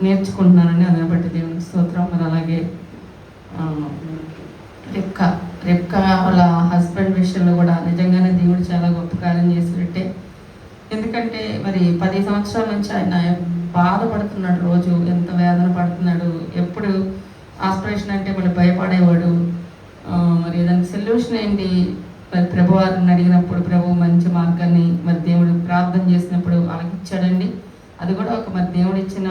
నేర్చుకుంటున్నానని అదే బట్టి దేవునికి స్తోత్రం. మరి అలాగే రెప్కా వాళ్ళ హస్బెండ్ విషయంలో కూడా నిజంగానే దేవుడు చాలా గొప్ప కార్యం చేసినట్టే. ఎందుకంటే మరి 10 సంవత్సరాల నుంచి ఆయన బాధపడుతున్నాడు, రోజు ఎంత వేదన పడుతున్నాడు. ఎప్పుడు ఆపరేషన్ అంటే మళ్ళీ భయపడేవాడు. మరి దానికి సొల్యూషన్ ఏంటి మరి ప్రభు వారిని అడిగినప్పుడు ప్రభు మంచి మార్గాన్ని మరి దేవుడు ప్రార్థన చేసినప్పుడు వాళ్ళకి ఇచ్చాడండి. అది కూడా ఒక మరి దేవుడు ఇచ్చిన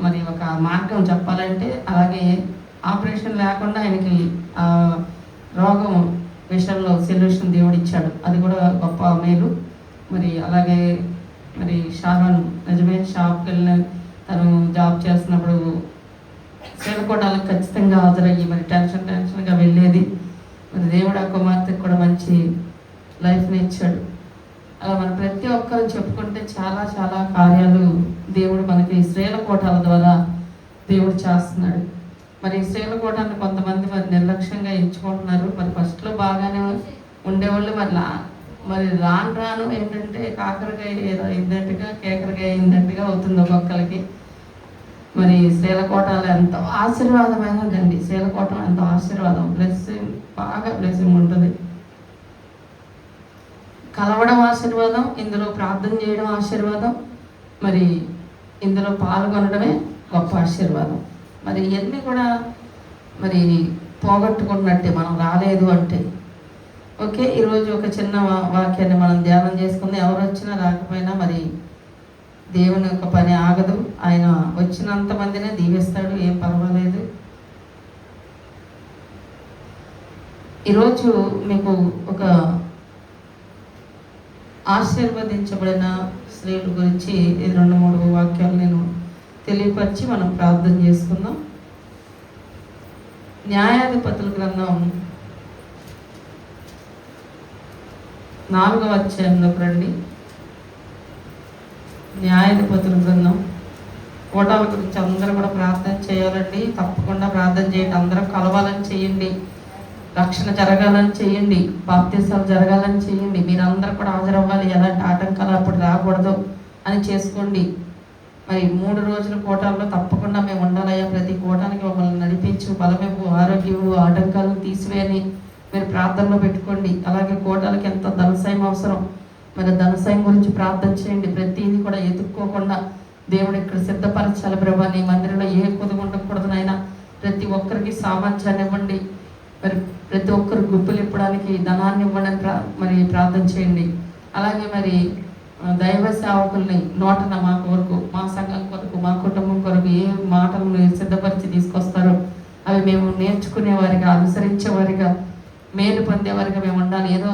మరి ఒక మార్గం చెప్పాలంటే. అలాగే ఆపరేషన్ లేకుండా ఆయనకి రోగం విషయంలో సొల్యూషన్ దేవుడు ఇచ్చాడు. అది కూడా గొప్ప మేలు. మరి అలాగే మరి షారోన్ నిజమే షాప్కి వెళ్ళిన తను జాబ్ చేస్తున్నప్పుడు సేవకోటాలకు ఖచ్చితంగా హాజరయ్యి మరి టెన్షన్గా వెళ్ళేది. మరి దేవుడు ఆ కుమార్తెకు కూడా మంచి లైఫ్ని ఇచ్చాడు. అలా మన ప్రతి ఒక్కరు చెప్పుకుంటే చాలా చాలా కార్యాలు దేవుడు మనకి స్త్రీల కోటాల ద్వారా దేవుడు చేస్తున్నాడు. మరి స్త్రీల కోటాన్ని కొంతమంది మరి నిర్లక్ష్యంగా ఎంచుకుంటున్నారు. మరి ఫస్ట్లో బాగానే ఉండేవాళ్ళు మరి రాను ఏంటంటే కాకరకాయ ఏదో అయిందట్టుగా కేకరకాయ అయిందట్టుగా అవుతుంది ఒక్కొక్కరికి. మరి శ్రీలకోటలో ఎంతో ఆశీర్వాదమైనదండి. శ్రీలకోటం ఎంతో ఆశీర్వాదం, బ్లెస్సింగ్, బాగా బ్లెస్సింగ్ ఉంటుంది. కలవడం ఆశీర్వాదం, ఇందులో ప్రార్థన చేయడం ఆశీర్వాదం, మరి ఇందులో పాల్గొనడమే గొప్ప ఆశీర్వాదం. మరి ఇవన్నీ కూడా మరి పోగొట్టుకున్నట్టే మనం రాలేదు అంటే. ఓకే, ఈరోజు ఒక చిన్న వాక్యాన్ని మనం ధ్యానం చేసుకుంది. ఎవరు వచ్చినా రాకపోయినా మరి దేవుని యొక్క పని ఆగదు. ఆయన వచ్చినంత మందినే దీవిస్తాడు, ఏం పర్వాలేదు. ఈరోజు మీకు ఒక ఆశీర్వదించబడిన స్త్రీల గురించి 2-3 వాక్యాలు నేను తెలియపరిచి మనం ప్రార్థన చేసుకుందాం. న్యాయాధిపతుల గ్రంథం 4వ అధ్యాయంలోకి రండి. న్యాయాధిపతుల గ్రంథం. కోటాల గురించి అందరూ కూడా ప్రార్థన చేయాలండి. తప్పకుండా ప్రార్థన చేయండి. అందరూ కలవాలని చేయండి. రక్షణ జరగాలని చేయండి. బాప్తిసాలు జరగాలని చేయండి. మీరందరూ కూడా హాజరవ్వాలి. ఎలాంటి ఆటంకాలు అప్పుడు రాకూడదు అని చేసుకోండి. మరి 3 రోజుల కోటాల్లో తప్పకుండా మేము ఉండాలయ్యా. ప్రతి కోటానికి మమ్మల్ని నడిపించు, బలమేపు, ఆరోగ్యము, ఆటంకాలను తీసివేయని మీరు ప్రార్థనలో పెట్టుకోండి. అలాగే కోటాలకి ఎంత ధనసాయం అవసరం, మరి ధనసాయం గురించి ప్రార్థన చేయండి. ప్రతిదీ కూడా ఎదుక్కోకుండా దేవుడు ఇక్కడ సిద్ధపరచాలి. ప్రభా, నీ మందిరంలో ఏ కొదుగు ఉండకూడదు నాయన. ప్రతి ఒక్కరికి సామర్థ్యాన్ని ఇవ్వండి. మరి ప్రతి ఒక్కరు గుప్పులు ఇప్పడానికి ధనాన్ని ఇవ్వడానికి మరి ప్రార్థన చేయండి. అలాగే మరి దైవ సేవకుల్ని నోటన మా కొరకు, మా సంఘం కొరకు, మా కుటుంబం కొరకు ఏ మాటలను సిద్ధపరిచి తీసుకొస్తారో అవి మేము నేర్చుకునేవారిగా, అనుసరించేవారిగా, మేలు పొందేవారిగా మేము ఉండాలి. ఏదో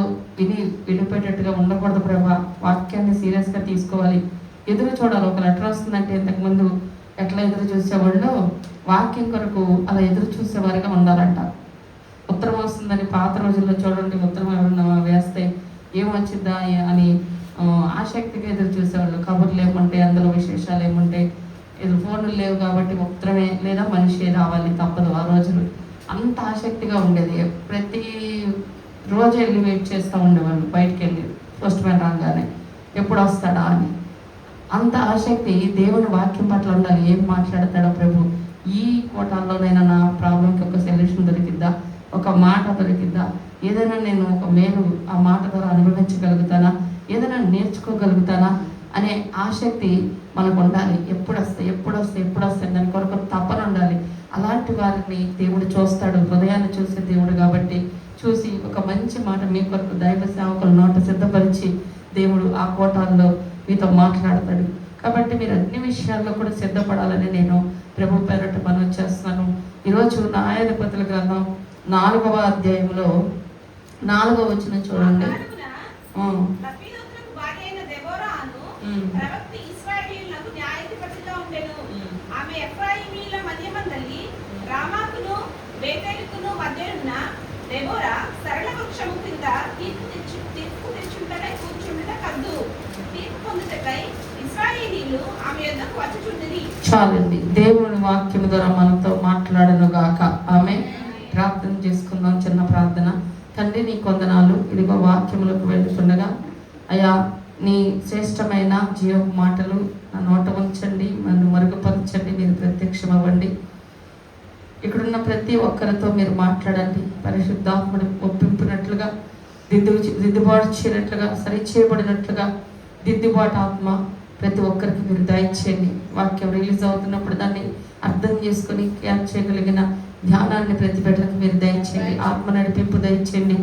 విడిపెట్టేట్టుగా ఉండకూడదు ప్రభా. వాక్యాన్ని సీరియస్గా తీసుకోవాలి. ఎదురు చూడాలి. ఒక లెటర్ వస్తుందంటే ఇంతకుముందు ఎట్లా ఎదురు చూసేవాళ్ళు వాక్యం కొరకు అలా ఎదురు చూసేవారిగా ఉండాలంట. ఉత్తరం వస్తుందని పాత రోజుల్లో చూడండి, ఉత్తరం ఎవరన్నా వేస్తే ఏమొచ్చిందా అని ఆసక్తిగా ఎదురు చూసేవాళ్ళు. కబుర్లు ఏముంటాయి, అందులో విశేషాలు ఏముంటాయి, ఫోన్లు లేవు కాబట్టి ఉత్తరమే లేదా మనిషి రావాలి తప్పదు. ఆ రోజులు అంత ఆసక్తిగా ఉండేది. ప్రతి రోజు వెళ్ళి వెయిట్ చేస్తూ ఉండేవాళ్ళు. బయటికి వెళ్ళి పోస్ట్ మ్యాన్ రాగానే ఎప్పుడు వస్తాడా అని. అంత ఆసక్తి దేవుని వాక్యం పట్ల ఉండాలి. ఏం మాట్లాడతాడో ప్రభు, ఈ కోటాల్లోనైనా నా ప్రాబ్లంకి ఒక సొల్యూషన్ దొరికిద్దా, ఒక మాట దొరికిద్దా, ఏదైనా నేను ఒక మేలు ఆ మాట ద్వారా అనుభవించగలుగుతానా, ఏదైనా నేర్చుకోగలుగుతానా అనే ఆసక్తి మనకు ఉండాలి. ఎప్పుడు వస్తాయి దాని కొరకు తప్పన ఉండాలి. అలాంటి వారిని దేవుడు చూస్తాడు. హృదయాన్ని చూసే దేవుడు కాబట్టి చూసి ఒక మంచి మాట మీ కొరకు దైవ సేవకుల నోట సిద్ధపరిచి దేవుడు ఆ కోటాల్లో మీతో మాట్లాడతాడు. కాబట్టి మీరు అన్ని విషయాల్లో కూడా సిద్ధపడాలని నేను ప్రభు పేరట మనం చేస్తున్నాను. ఈరోజు న్యాయాధిపతుల గ్రంథం 4వ అధ్యాయంలో 4వ వచనం చూడండి. చాలండి. దేవుని వాక్యం ద్వారా మనతో మాట్లాడను గాక. ఆమె ప్రార్థన చేసుకుందాం. చిన్న ప్రార్థన. తండ్రి, నీ కొందనాలు. ఇదిగో వాక్యములకు వెళ్తుండగా అయ్యా నీ శ్రేష్టమైన జీవ మాటలు నా నోట ఉంచండి, నన్ను మరుగుపరచండి. ఇక్కడున్న ప్రతి ఒక్కరితో మీరు మాట్లాడండి. పరిశుద్ధాత్ముడు ఒప్పింపినట్లుగా, దిద్దుబాటు చేయనట్లుగా, సరి చేయబడినట్లుగా దిద్దుబాటు ఆత్మ ప్రతి ఒక్కరికి మీరు దయచేయండి. వాక్యం రిలీజ్ అవుతున్నప్పుడు దాన్ని అర్థం చేసుకొని క్యాచ్ చేయగలిగిన ధ్యానాన్ని ప్రతి బిడ్డలకు మీరు దయచేయండి. ఆత్మ నడిపింపు దయచేయండి.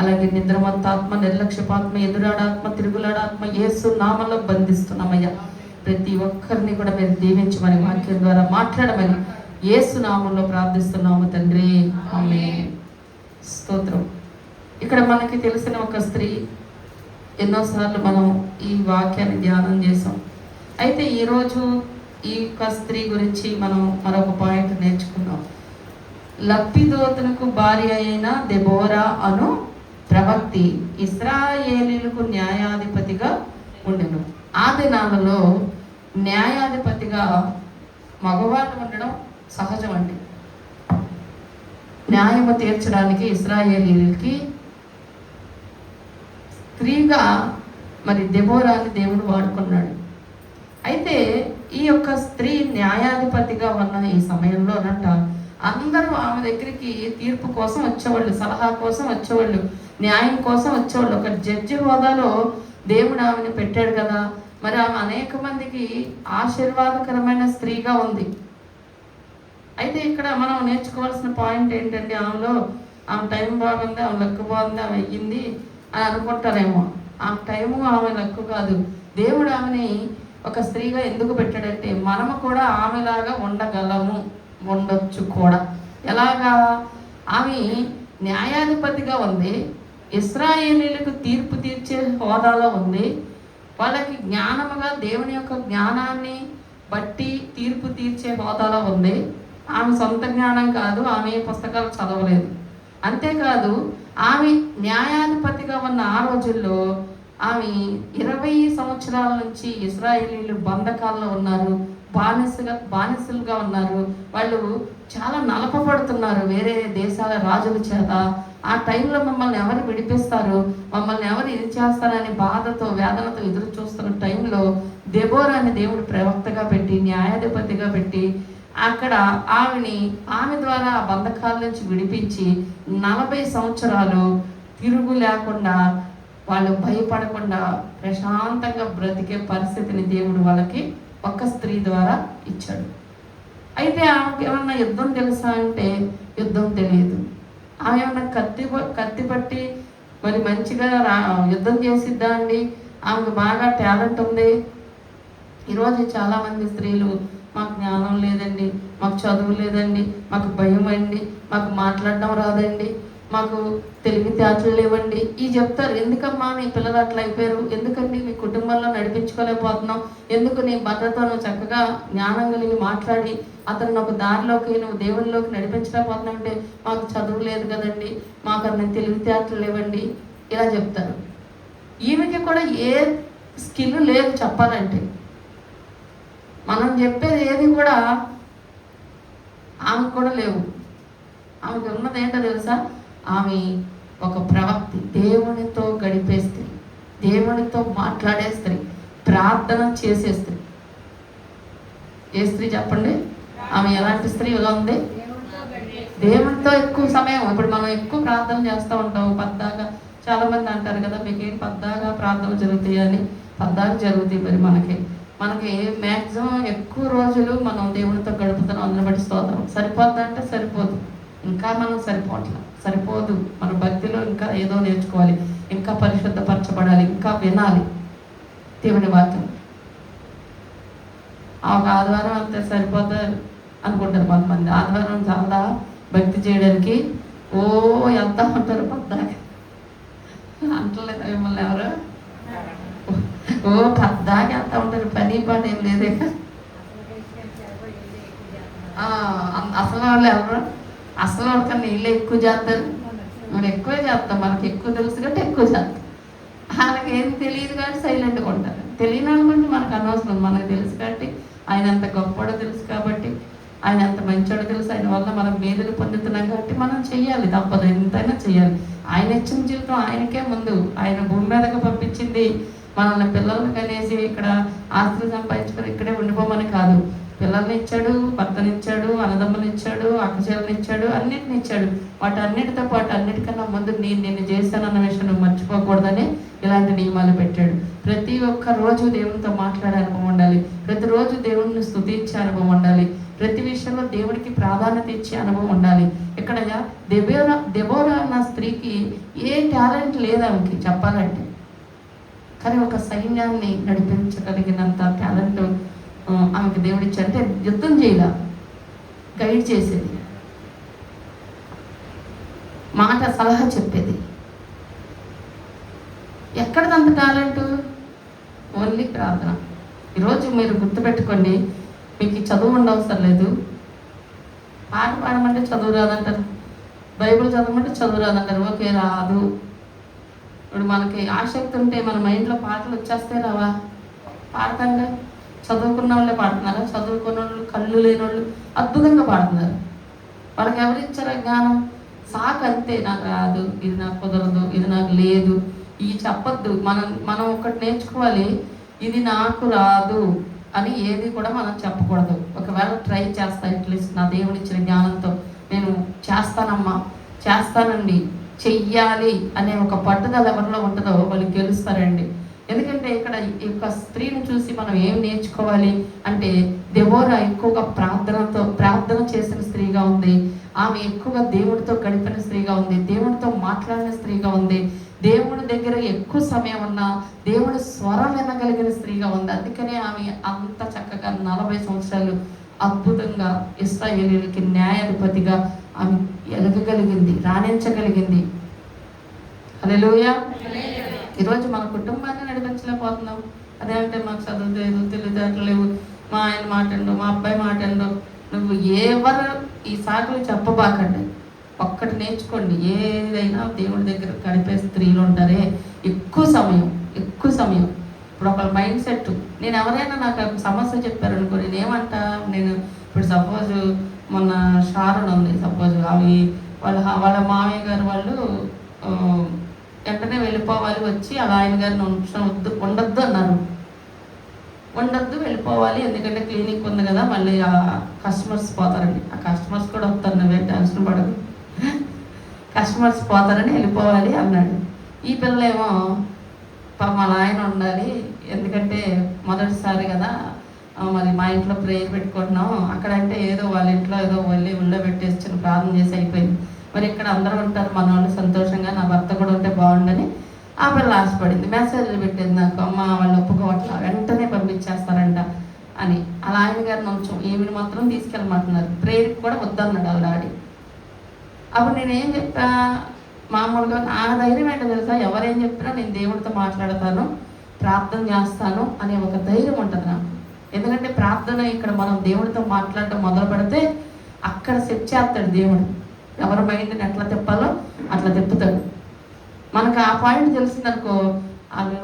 అలాగే నిద్రమత్తాత్మ, నిర్లక్ష్యపాత్మ, ఎదురాడాత్మ, తిరుగులాడాత్మ యేసు నామములో బంధిస్తున్నామయ్యా. ప్రతి ఒక్కరిని కూడా మీరు దీవించమని, వాక్యం ద్వారా మాట్లాడమని యేసు నామములో ప్రార్థిస్తున్నాము తండ్రి, ఆమేన్. స్తోత్రం. ఇక్కడ మనకి తెలిసిన ఒక స్త్రీ, ఎన్నోసార్లు మనం ఈ వాక్యాన్ని ధ్యానం చేసాం. అయితే ఈరోజు ఈ యొక్క స్త్రీ గురించి మనం మరొక పాయింట్ నేర్చుకున్నాం. లప్పిదోతునకు భార్య అయిన దెబోరా అను ప్రవక్తి ఇశ్రాయేలీయులకు న్యాయాధిపతిగా ఉండెను. ఆ దినాలలో న్యాయాధిపతిగా మగవాళ్ళు ఉండడం సహజం అండి. న్యాయము తీర్చడానికి ఇశ్రాయేలీయులకి స్త్రీగా మరి దెబోరాని దేవుడు వాడుకున్నాడు. అయితే ఈ యొక్క స్త్రీ న్యాయాధిపతిగా ఉన్న ఈ సమయంలోనంట అందరూ ఆమె దగ్గరికి తీర్పు కోసం వచ్చేవాళ్ళు, సలహా కోసం వచ్చేవాళ్ళు, న్యాయం కోసం వచ్చేవాళ్ళు. ఒక జడ్జి హోదాలో దేవుడు ఆమెను పెట్టాడు కదా. మరి ఆమె అనేక మందికి ఆశీర్వాదకరమైన స్త్రీగా ఉంది. అయితే ఇక్కడ మనం నేర్చుకోవాల్సిన పాయింట్ ఏంటంటే, ఆమె టైం బాగుంది, ఆమె లెక్క బాగుంది, ఆమె అయ్యింది అని అనుకుంటారేమో. ఆమె టైము ఆమె లెక్క కాదు. దేవుడు ఆమెని ఒక స్త్రీగా ఎందుకు పెట్టాడంటే, మనము కూడా ఆమెలాగా ఉండగలము, ఉండొచ్చు కూడా. ఎలాగా? ఆమె న్యాయాధిపతిగా ఉంది, ఇశ్రాయేలీయులకు తీర్పు తీర్చే హోదాలో ఉంది, వాళ్ళకి జ్ఞానముగా దేవుని యొక్క జ్ఞానాన్ని బట్టి తీర్పు తీర్చే హోదాలో ఉంది. ఆమె సొంత జ్ఞానం కాదు, ఆమె పుస్తకాలు చదవలేదు. అంతేకాదు, ఆమె న్యాయాధిపతిగా ఉన్న ఆ రోజుల్లో ఆమె 20 సంవత్సరాల నుంచి ఇశ్రాయేలీయులు బంధకాల్లో ఉన్నారు, బానిసలుగా ఉన్నారు. వాళ్ళు చాలా నలపబడుతున్నారు వేరే దేశాల రాజుల చేత. ఆ టైంలో మమ్మల్ని ఎవరు విడిపిస్తారు, మమ్మల్ని ఎవరు ఇది చేస్తారని బాధతో, వేదనతో ఎదురు చూస్తున్న టైంలో దెబోరాని దేవుడు ప్రవక్తగా పెట్టి, న్యాయాధిపతిగా పెట్టి అక్కడ ఆమె ద్వారా ఆ బంధకాల నుంచి విడిపించి 40 సంవత్సరాలు తిరుగు లేకుండా, వాళ్ళు భయపడకుండా ప్రశాంతంగా బ్రతికే పరిస్థితిని దేవుడు వాళ్ళకి ఒక్క స్త్రీ ద్వారా ఇచ్చాడు. అయితే ఆమెకి ఏమన్నా యుద్ధం తెలుసా అంటే యుద్ధం తెలియదు. ఆమె ఏమన్నా కత్తి పట్టి మరి మంచిగా యుద్ధం చేసిద్దా అండి? ఆమెకు బాగా టాలెంట్ ఉంది. ఈరోజు చాలామంది స్త్రీలు, మాకు జ్ఞానం లేదండి, మాకు చదువు లేదండి, మాకు భయం అండి, మాకు మాట్లాడడం రాదండి, మాకు తెలివితేటలు లేవండి, ఈ చెప్తారు. ఎందుకమ్మా నీ పిల్లలు అట్లా అయిపోయారు, ఎందుకండి మీ కుటుంబంలో నడిపించుకోలేకపోతున్నావు, ఎందుకు నీ భర్తతో నువ్వు చక్కగా జ్ఞానం కలిగి మాట్లాడి అతను ఒక దారిలోకి, నువ్వు దేవునిలోకి నడిపించలేకపోతున్నావు అంటే, మాకు చదువు లేదు కదండి, మాకు అన్న తెలివితేటలు లేవండి, ఇలా చెప్తారు. ఈమెకి కూడా ఏ స్కిల్ లేదు చెప్పాలంటే. మనం చెప్పేది ఏది కూడా ఆమెకు కూడా లేవు. ఆమెకు ఉన్నది ఏంటో తెలుసా? ఆమె ఒక ప్రవక్తి, దేవునితో గడిపే స్త్రీ, దేవునితో మాట్లాడే స్త్రీ, ప్రార్థన చేసే స్త్రీ. ఏ స్త్రీ చెప్పండి? ఆమె ఎలాంటి స్త్రీ? ఎలా ఉంది? దేవునితో ఎక్కువ సమయం. ఇప్పుడు మనం ఎక్కువ ప్రార్థన చేస్తూ ఉంటాం పద్దాగా. చాలామంది అంటారు కదా, మీకేం పద్దాగా ప్రార్థన జరుగుతాయి అని. పద్దాగా జరుగుతాయి. మరి మనకి మ్యాక్సిమం ఎక్కువ రోజులు మనం దేవునితో గడుపుతున్నాం. అందుని బట్టి స్తోత్రం. సరిపోద్దంటే సరిపోదు, ఇంకా మనం సరిపోదు. మన భక్తిలో ఇంకా ఏదో నేర్చుకోవాలి, ఇంకా పరిశుద్ధపరచబడాలి, ఇంకా వినాలి దేవుని వాక్యం. ఒక ఆదివారం అంతే సరిపోతుంది అనుకుంటారు కొంతమంది. ఆదివారం చాలా భక్తి చేయడానికి ఎంత ఉంటారు పద్దాగా. అంటలేదు మిమ్మల్ని ఎవరు? పద్దాగా ఎంత ఉంటారు, పని పాటు ఏం లేదే. అసలు వాళ్ళు ఎవరు? అసలు వాళ్ళకన్నా నీళ్ళు ఎక్కువ చేస్తారు, మనం ఎక్కువే చేస్తాం. మనకి ఎక్కువ తెలుసు కాబట్టి ఎక్కువ చేస్తాం. వాళ్ళకి ఏం తెలియదు కాబట్టి సైలెంట్గా ఉంటారు. తెలియని అనుకుంటే మనకు అనవసరం. మనకు తెలుసు కాబట్టి, ఆయన ఎంత గొప్పడో తెలుసు కాబట్టి, ఆయన ఎంత మంచోడో తెలుసు. ఆయన వల్ల మనం మేలులు పొందుతున్నాం కాబట్టి మనం చెయ్యాలి, తప్పదు, ఎంతైనా చెయ్యాలి. ఆయన ఇచ్చిన జీవితం ఆయనకే ముందు. ఆయన భూమి మీదకి పంపించింది మనల్ని పిల్లల్ని కనేసి ఇక్కడ ఆస్తులు సంపాదించుకొని ఇక్కడే ఉండిపోమని కాదు. పిల్లల్ని ఇచ్చాడు, భర్తనిచ్చాడు, అన్నదమ్మునిచ్చాడు, అక్కచెల్లనిచ్చాడు, అన్నిటిని ఇచ్చాడు. వాటన్నిటితో పాటు అన్నిటికన్నా ముందు నేను నిన్ను చేశానన్న విషయం నువ్వు మర్చిపోకూడదని ఇలాంటి నియమాలు పెట్టాడు. ప్రతి ఒక్క రోజు దేవునితో మాట్లాడే అనుభవం ఉండాలి. ప్రతిరోజు దేవుడిని స్తుతించే అనుభవం ఉండాలి. ప్రతి విషయంలో దేవుడికి ప్రాధాన్యత ఇచ్చే అనుభవం ఉండాలి. ఇక్కడ దెబోరా అన్న స్త్రీకి ఏ టాలెంట్ లేదు ఆమెకి చెప్పాలంటే, కానీ ఒక సైన్యాన్ని నడిపించగలిగినంత టాలెంట్ ఆమెకు దేవుడు ఇచ్చాడు. అంటే యుద్ధం చేయాల, గైడ్ చేసేది, మాట సలహా చెప్పేది. ఎక్కడదంత టాలెంట్? ఓన్లీ ప్రార్థన. ఈరోజు మీరు గుర్తుపెట్టుకోండి, మీకు చదువు ఉండవసరం లేదు. పాట పాడమంటే చదువు రాదంటారు, బైబిల్ చదవమంటే చదువు రాదంటారు. ఓకే, రాదు. ఇప్పుడు మనకి ఆసక్తి ఉంటే మన మైండ్లో పాటలు వచ్చేస్తే రావా? పాడతాంగా. చదువుకున్న వాళ్ళే పాడుతున్నారా? చదువుకున్న వాళ్ళు, కళ్ళు లేని వాళ్ళు అద్భుతంగా పాడుతున్నారు. వాళ్ళకి ఎవరిచ్చారా జ్ఞానం? సాకు అంతే, నాకు రాదు, ఇది నాకు కుదరదు, ఇది నాకు లేదు, ఇవి చెప్పొద్దు. మనం ఒకటి నేర్చుకోవాలి, ఇది నాకు రాదు అని ఏది కూడా మనం చెప్పకూడదు. ఒకవేళ ట్రై చేస్తా, అట్లీస్ట్ నా దేవుడు ఇచ్చిన జ్ఞానంతో నేను చేస్తానమ్మా, చేస్తానండి, చెయ్యాలి అనే ఒక పట్టుదల ఎవరిలో ఉంటుందో వాళ్ళు గెలుస్తారండి. ఎందుకంటే ఇక్కడ ఈ యొక్క స్త్రీని చూసి మనం ఏం నేర్చుకోవాలి అంటే, దెబోరా ఎక్కువగా ప్రార్థన చేసిన స్త్రీగా ఉంది. ఆమె ఎక్కువగా దేవుడితో గడిపిన స్త్రీగా ఉంది, దేవుడితో మాట్లాడిన స్త్రీగా ఉంది, దేవుడి దగ్గర ఎక్కువ సమయం ఉన్న దేవుడి స్వరం వినగలిగిన స్త్రీగా ఉంది. అందుకనే ఆమె అంత చక్కగా 40 సంవత్సరాలు అద్భుతంగా ఇశ్రాయేలీయులకి న్యాయాధిపతిగా ఆమె ఎదగగలిగింది, రాణించగలిగింది. హల్లెలూయా. ఈరోజు మన కుటుంబాన్ని నడిపించలేకపోతున్నాం. అదేంటే మాకు చదువు లేదు, తెలివితేటలు లేవు, మా ఆయన మాటండు, మా అబ్బాయి మాటండు. నువ్వు ఎవరు ఈ సాకులు చెప్పబాకండి. ఒక్కటి నేర్చుకోండి, ఏదైనా దేవుడి దగ్గర గడిపే స్త్రీలు ఉంటారే ఎక్కువ సమయం. ఇప్పుడు ఒక మైండ్ సెట్, నేను ఎవరైనా నాకు సమస్య చెప్పారనుకో, నేనేమంటా, నేను ఇప్పుడు సపోజ్ మొన్న షారన్ ఉంది, సపోజ్ అవి వాళ్ళ మామయ్య గారు వాళ్ళు వెంటనే వెళ్ళిపోవాలి, వచ్చి అలా ఆయన గారిని ఉండొద్దు అన్నారు. ఉండొద్దు, వెళ్ళిపోవాలి, ఎందుకంటే క్లినిక్ ఉంది కదా, మళ్ళీ ఆ కస్టమర్స్ పోతారండి. ఆ కస్టమర్స్ కూడా వస్తారు, నువ్వే టెన్షన్ పడదు, కస్టమర్స్ పోతారని వెళ్ళిపోవాలి అన్నాడు. ఈ పిల్లలేమో మా ఆయన ఉండాలి, ఎందుకంటే మొదటిసారి కదా, మరి మా ఇంట్లో ప్రేయర్ పెట్టుకుంటున్నాం, అక్కడంటే ఏదో వాళ్ళ ఇంట్లో ఏదో వెళ్ళి ఉళ్ళో పెట్టేసి ప్రార్థన చేసి అయిపోయింది. మరి ఇక్కడ అందరూ ఉంటారు, మన వాళ్ళు సంతోషంగా, నా భర్త కూడా ఉంటే బాగుండని ఆ పిల్ల ఆశపడింది. మెసేజ్లు పెట్టింది నాకు, అమ్మ వాళ్ళు ఒప్పుకోవట్లా, వెంటనే పంపించేస్తారంట అని. అలా ఆయన గారిని ఉంచాం, ఈవిని మాత్రం తీసుకెళ్ళమంటున్నారు, ప్రేయర్కి కూడా వద్దన్నాడు వాళ్ళ డాడీ. అప్పుడు నేనేం చెప్పా, మామూలుగా నా ధైర్యం ఏంటో తెలుసా, ఎవరేం చెప్పినా నేను దేవుడితో మాట్లాడతాను, ప్రార్థన చేస్తాను అనే ఒక ధైర్యం ఉంటుంది నాకు. ఎందుకంటే ప్రార్థన ఇక్కడ మనం దేవుడితో మాట్లాడటం మొదలు పెడితే అక్కడ సెట్ చేస్తాడు దేవుడు. ఎవరి మైండ్ని ఎట్లా తిప్పాలో అట్లా తిప్పుతాడు. మనకు ఆ పాయింట్ తెలిసిందనుకో, వాళ్ళు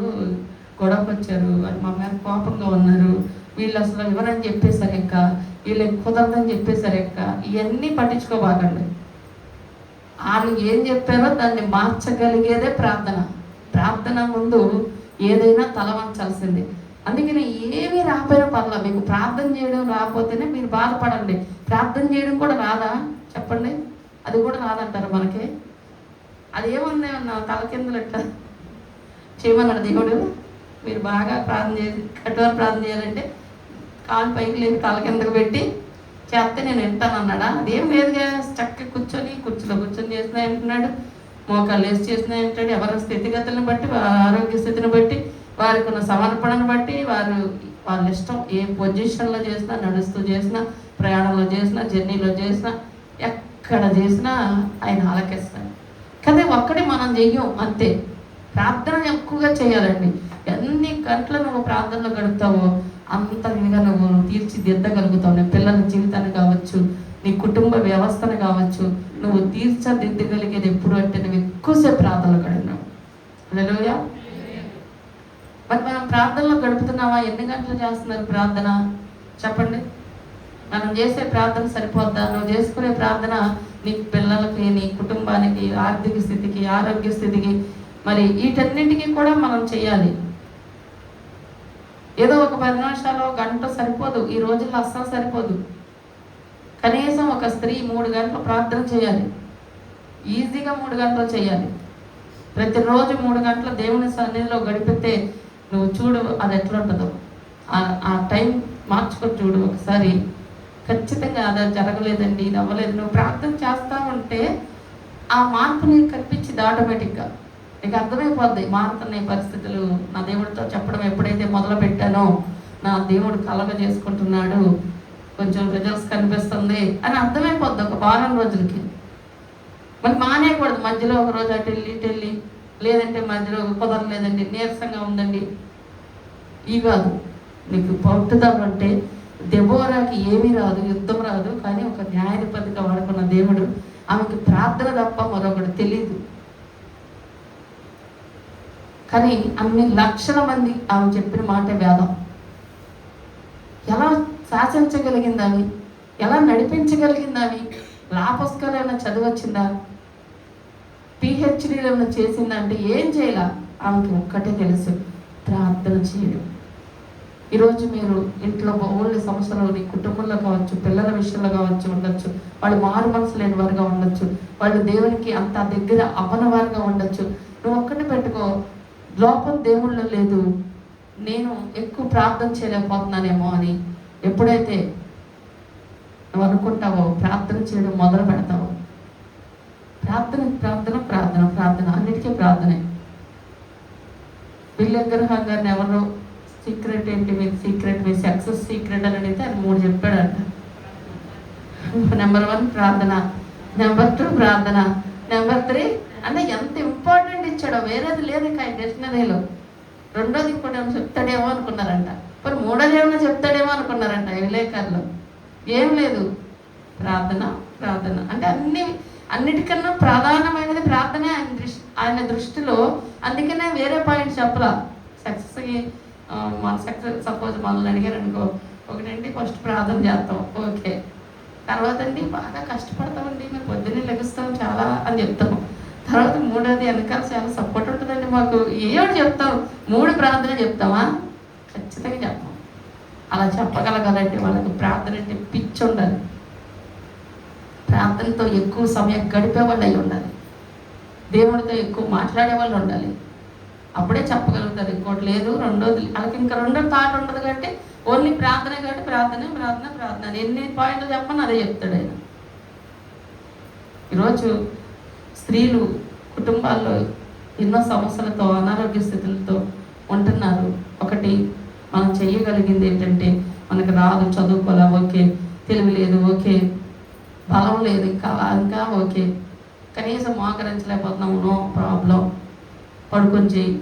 గొడవకు వచ్చారు, వాళ్ళు మా మీద కోపంగా ఉన్నారు, వీళ్ళు అసలు ఎవరని చెప్పేశారు, ఇంకా వీళ్ళకి కుదరదని చెప్పేశారు, ఇంకా ఇవన్నీ పట్టించుకోబాకండి. వాళ్ళు ఏం చెప్పారో దాన్ని మార్చగలిగేదే ప్రార్థన ముందు ఏదైనా తలవంచాల్సిందే. అందుకని ఏమీ రాపోయినా పర్లా, మీకు ప్రార్థన చేయడం రాకపోతేనే మీరు బాధపడండి. ప్రార్థన చేయడం కూడా రాదా చెప్పండి? అది కూడా రాదంటారు మనకి. అది ఏముంది నా తల కిందలు ఎట్లా చేయమన్నాడు దేవుడు. మీరు బాగా ప్రార్థన చేసి కఠోర ప్రార్థన చేయాలంటే కాలు పైకి లేని తల కిందకు పెట్టి చేస్తే నేను వింటాను అన్నాడా? అదేం లేదుగా, చక్కగా కుర్చీలో కూర్చొని చేసినా అంటున్నాడు, మోకాళ్ళు వేసి చేసినా అంటాడు. ఎవరి స్థితిగతులను బట్టి, ఆరోగ్య స్థితిని బట్టి, వారికి ఉన్న సమర్పణను బట్టి, వాళ్ళ ఇష్టం ఏ పొజిషన్లో చేసినా, నడుస్తూ చేసినా, ప్రయాణంలో చేసినా, జర్నీలో చేసినా, ఎక్కడ చేసినా ఆయన ఆలకిస్తాడు. కానీ ఒక్కటి మనం చెయ్యం అంతే. ప్రార్థన ఎక్కువగా చేయాలండి. ఎన్ని గంటలు నువ్వు ప్రార్థనలో గడుపుతావో అంత విధంగా నువ్వు తీర్చిదిద్దగలుగుతావు. నీ పిల్లల జీవితాన్ని కావచ్చు, నీ కుటుంబ వ్యవస్థను కావచ్చు, నువ్వు తీర్చిదిద్దగలిగేది ఎప్పుడు అంటే నువ్వు ఎక్కువసేపు ప్రార్థనలో గడిపినావు. హల్లెలూయా. మరి మనం ప్రార్థనలో గడుపుతున్నావా? ఎన్ని గంటలు చేస్తున్నారు ప్రార్థన చెప్పండి? మనం చేసే ప్రార్థన సరిపోద్దా? నువ్వు చేసుకునే ప్రార్థన నీ పిల్లలకి, నీ కుటుంబానికి, ఆర్థిక స్థితికి, ఆరోగ్య స్థితికి, మరి వీటన్నింటికి కూడా మనం చేయాలి. ఏదో ఒక 10 నిమిషాలు గంట సరిపోదు, ఈ రోజుల్లో అస్సలు సరిపోదు. కనీసం ఒక స్త్రీ 3 గంటలు ప్రార్థన చేయాలి, ఈజీగా 3 గంటలు చేయాలి. ప్రతిరోజు 3 గంటలు దేవుని సన్నిధిలో గడిపితే నువ్వు చూడు అది ఎట్లా ఉంటుందో. ఆ టైం మార్చుకొని చూడు ఒకసారి. ఖచ్చితంగా అది జరగలేదండి, ఇది అవ్వలేదు, నువ్వు ప్రార్థన చేస్తూ ఉంటే ఆ మార్పు నీకు కనిపించింది ఆటోమేటిక్గా. నీకు అర్థమైపోద్ది మారుతున్నాయి పరిస్థితులు. నా దేవుడితో చెప్పడం ఎప్పుడైతే మొదలు పెట్టానో నా దేవుడు కలగ చేసుకుంటున్నాడు, కొంచెం రిజల్ట్స్ కనిపిస్తుంది అని అర్థమైపోద్ది ఒక వారం రోజులకి. మరి మానేయకూడదు, మధ్యలో ఒక రోజు అటు వెళ్ళి లేదంటే మధ్యలో కుదరలేదండి, నీరసంగా ఉందండి, ఈ కాదు. నీకు పట్టుదల అంటే దెబోరాకి ఏమీ రాదు, యుద్ధం రాదు, కానీ ఒక న్యాయాధిపతిగా వాడుకున్న దేవుడు ఆమెకి ప్రార్థన తప్ప మరొకటి తెలియదు. కానీ అన్ని లక్షల మంది ఆమె చెప్పిన మాట వేదం. ఎలా శాసించగలిగింది ఆమె, ఎలా నడిపించగలిగింది ఆమె? లా పుస్తకాలు ఏమైనా చదివచ్చిందా, పిహెచ్డీలు ఏమైనా చేసిందా అంటే ఏం చేయాల? ఆమెకి ఒక్కటే తెలుసు, ప్రార్థన చేయడం. ఈరోజు మీరు ఇంట్లో ఓన్లీ సమస్యలు నీ కుటుంబంలో కావచ్చు, పిల్లల విషయంలో కావచ్చు ఉండొచ్చు, వాళ్ళు మారు మనసు లేని వారుగా ఉండొచ్చు, వాళ్ళు దేవునికి అంత దగ్గర అవ్వని వారుగా ఉండొచ్చు. నువ్వు ఒక్కటి పెట్టుకో, లోపం దేవుళ్ళు లేదు, నేను ఎక్కువ ప్రార్థన చేయలేకపోతున్నానేమో అని. ఎప్పుడైతే నువ్వు అనుకుంటావో ప్రార్థన చేయడం మొదలు పెడతావో, ప్రార్థన ప్రార్థన ప్రార్థన ప్రార్థన అన్నిటికీ ప్రార్థనే. విలియం గారిని ఎవరో సీక్రెట్ ఏంటి మీ సీక్రెట్, మీ సక్సెస్ సీక్రెట్ అని అడిగితే ఆయన 3 చెప్పాడంట. నెంబర్ 1 ప్రార్థన, నెంబర్ 2 ప్రార్థన, నెంబర్ 3 అంటే ఎంత ఇంపార్టెంట్ ఇచ్చాడో, వేరేది లేదు ఇక డిక్షనరీలో. రెండోది ఇంకోటి ఏమైనా చెప్తాడేమో అనుకున్నారంట, మరి మూడోది ఏమైనా చెప్తాడేమో అనుకున్నారంట ఈ విలేకరులు. ఏం లేదు, ప్రార్థన ప్రార్థన అంటే అన్నిటికన్నా ప్రధానమైనది ప్రార్థనే ఆయన దృష్టిలో. అందుకనే వేరే పాయింట్ చెప్పలా. సక్సెస్కి మన సక్సెస్ సపోజ్ మనల్ని అడిగారు అనుకో, ఒకటండి ఫస్ట్ ప్రార్థన చేస్తాం, ఓకే. తర్వాత అండి బాగా కష్టపడతామండి, మేము పొద్దున్నే లెగుస్తాం చాలా అని చెప్తాము. తర్వాత మూడోది వెనకాల చాలా సపోర్ట్ ఉంటుందండి మాకు, ఏమని చెప్తాం? 3 ప్రార్థన చెప్తామా? ఖచ్చితంగా చెప్పాం. అలా చెప్పగలగాలంటే వాళ్ళకి ప్రార్థన అంటే పిచ్చి ఉండాలి, ప్రార్థనతో ఎక్కువ సమయం గడిపే వాళ్ళు అయి ఉండాలి, దేవుడితో ఎక్కువ మాట్లాడే వాళ్ళు ఉండాలి. అప్పుడే చెప్పగలుగుతారు. ఇంకోటి లేదు. రెండోది వాళ్ళకి ఇంకా రెండో థాట్ ఉండదు కాబట్టి ఓన్లీ ప్రార్థన కాబట్టి ప్రార్థన ప్రార్థన ప్రార్థన ఎన్ని పాయింట్లు చెప్పని అదే చెప్తాడు ఆయన. ఈరోజు స్త్రీలు కుటుంబాల్లో ఎన్నో సమస్యలతో అనారోగ్య స్థితులతో ఉంటున్నారు. ఒకటి మనం చేయగలిగింది ఏంటంటే, మనకు రాదు, చదువుకోలే, ఓకే, తెలివి లేదు, ఓకే, బలం లేదు, ఇంకా ఓకే, కనీసం మోకరించలేకపోతున్నాము, నో ప్రాబ్లం, పడుకొని చేయి.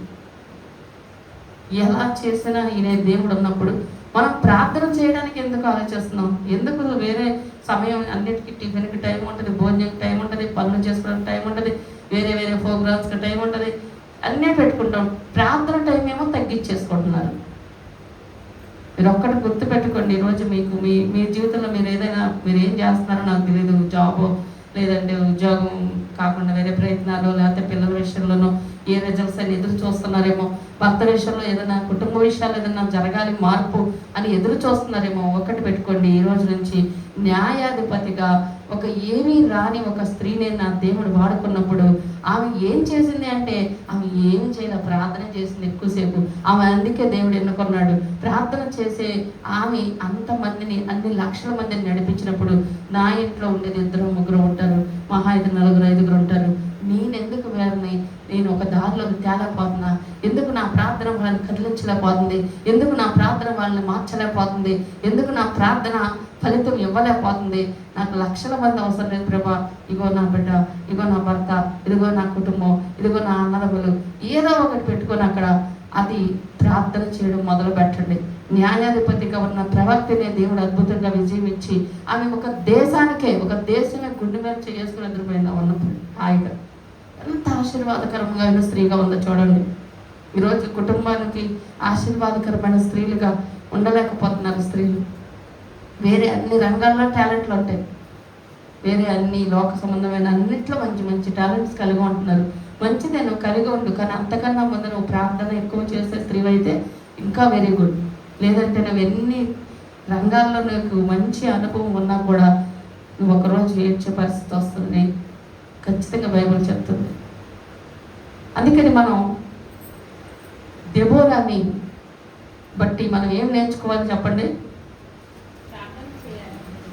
ఎలా చేసినా ఈయన దేవుడు ఉన్నప్పుడు మనం ప్రార్థన చేయడానికి ఎందుకు ఆలోచిస్తున్నాం? ఎందుకు వేరే సమయం? అన్నిటికీ టిఫిన్కి టైం ఉంటుంది, భోజనంకి టైం ఉంటుంది, పనులు చేసుకోవడానికి టైం ఉంటుంది, వేరే వేరే ప్రోగ్రామ్స్కి టైం ఉంటుంది, అన్నీ పెట్టుకుంటాం. ప్రార్థన టైం ఏమో తగ్గించేసుకుంటున్నారు. మీరు ఒక్కటి గుర్తుపెట్టుకోండి. ఈరోజు మీకు మీ జీవితంలో మీరు ఏం చేస్తున్నారో నాకు తెలియదు. జాబో లేదంటే ఉద్యోగం కాకుండా వేరే ప్రయత్నాలు, లేకపోతే పిల్లల విషయంలోనూ ఏ రిజల్ట్స్ అని ఎదురు చూస్తున్నారేమో, భర్త విషయంలో ఏదైనా, కుటుంబ విషయాలు ఏదైనా జరగాలి మార్పు అని ఎదురు చూస్తున్నారేమో. ఒకటి పెట్టుకోండి, ఈ రోజు నుంచి న్యాయాధిపతిగా ఒక ఏమీ రాని ఒక స్త్రీని నా దేవుడు వాడుకున్నప్పుడు ఆమె ఏం చేసింది అంటే, ఆమె ఏం చేయాలి, ప్రార్థన చేసింది ఎక్కువసేపు. ఆమె అందుకే దేవుడు ఎన్నుకున్నాడు. ప్రార్థన చేసే ఆమె అంతమందిని, అన్ని లక్షల మందిని నడిపించినప్పుడు, నా ఇంట్లో ఉండేది 2-3 ఉంటారు, మహా అయితే 4-5 ఉంటారు. నేనెందుకు వేరని నేను ఒక దారిలో తేలేకపోతున్నా? ఎందుకు నా ప్రార్థన వాళ్ళని కదిలించలేకపోతుంది? ఎందుకు నా ప్రార్థన వాళ్ళని మార్చలేకపోతుంది? ఎందుకు నా ప్రార్థన ఫలితం ఇవ్వలేకపోతుంది? నాకు లక్షల మంది అవసరం లేదు ప్రభా. ఇగో నా బిడ్డ, ఇగో నా భర్త, ఇదిగో నా కుటుంబం, ఇదిగో నా అన్నదమ్ములు, ఏదో ఒకటి పెట్టుకొని అక్కడ అది ప్రార్థన చేయడం మొదలు పెట్టండి. న్యాయాధిపతిగా ఉన్న ప్రవక్తనే దేవుడు అద్భుతంగా విజయం ఇచ్చి ఆమె ఒక దేశమే గుండె మీద చేసుకుని ఎదురుపోయిందా ఉన్నప్పుడు హాయిగా. ఎంత ఆశీర్వాదకరంగా స్త్రీగా ఉందో చూడండి. ఈరోజు కుటుంబానికి ఆశీర్వాదకరమైన స్త్రీలుగా ఉండలేకపోతున్నారు స్త్రీలు. వేరే అన్ని రంగాల్లో టాలెంట్లు ఉంటాయి, వేరే అన్ని లోక సంబంధమైన అన్నిట్లో మంచి మంచి టాలెంట్స్ కలిగి ఉంటున్నారు. మంచిదే, నువ్వు కలిగి ఉండు. కానీ అంతకన్నా ముందు నువ్వు ప్రార్థన ఎక్కువ చేసే స్త్రీ అయితే ఇంకా వెరీ గుడ్. లేదంటే నువ్వు ఎన్ని రంగాల్లో నీకు మంచి అనుభవం ఉన్నా కూడా నువ్వు ఒకరోజు ఏడ్చే పరిస్థితి వస్తుంది ఖచ్చితంగా బైబిల్ చెప్తుంది. అందుకని మనం దెబోరాని బట్టి మనం ఏం నేర్చుకోవాలి చెప్పండి?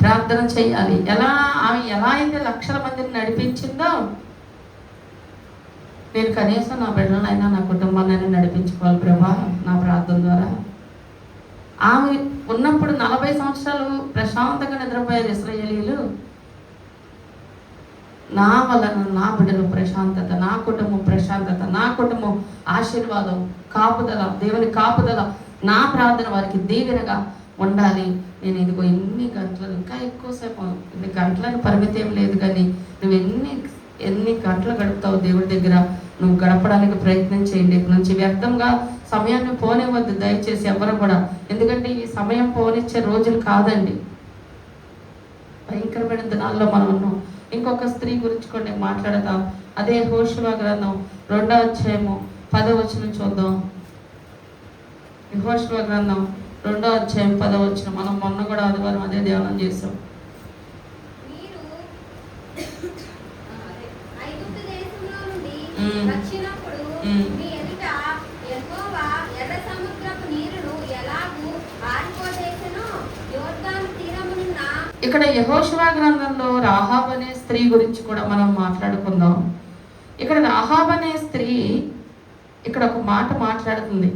ప్రార్థన చేయాలి. ఆమె ఎలా అయితే లక్షల మందిని నడిపించిందో నేను కనీసం నా బిడ్డలైనా నా కుటుంబాన్నైనా నడిపించుకోవాలి ప్రభా నా ప్రార్థన ద్వారా. ఆమె ఉన్నప్పుడు 40 సంవత్సరాలు ప్రశాంతంగా నిద్రపోయారు ఇశ్రాయేలీయులు. నా వలన నా బిడ్డలు ప్రశాంతత, నా కుటుంబం ప్రశాంతత, నా కుటుంబం ఆశీర్వాదం, కాపుదల, దేవుని కాపుదల, నా ప్రార్థన వారికి దీవెనగా ఉండాలి. నేను ఇదిగో ఎన్ని గంటలు, ఇంకా ఎక్కువసేపు, ఇన్ని గంటలకు పరిమితి ఏం లేదు, కానీ నువ్వు ఎన్ని గంటలు గడుపుతావు దేవుడి దగ్గర, నువ్వు గడపడానికి ప్రయత్నం చేయండి. ఇక నుంచి వ్యర్థంగా సమయాన్ని పోనివ్వద్దు దయచేసి ఎవరు కూడా. ఎందుకంటే ఈ సమయం పోనిచ్చే రోజులు కాదండి, భయంకరమైన దినాల్లో మనం ఉన్నాం. ఇంకొక స్త్రీ గురించి కూడా నేను మాట్లాడతాం. అదే యెహోషువ గ్రంథం 2వ అధ్యాయము 10వ వచనం చూద్దాం. యెహోషువ గ్రంథం 2వ అధ్యాయం 10వ వచనం. మనం మొన్న కూడా ఆదివారం అదే ధ్యానం చేసాం. ఇక్కడ యెహోషువ గ్రంథంలో రాహాబ్ అనే స్త్రీ గురించి కూడా మనం మాట్లాడుకుందాం. ఇక్కడ రాహాబ్ అనే స్త్రీ ఇక్కడ ఒక మాట మాట్లాడుతుంది.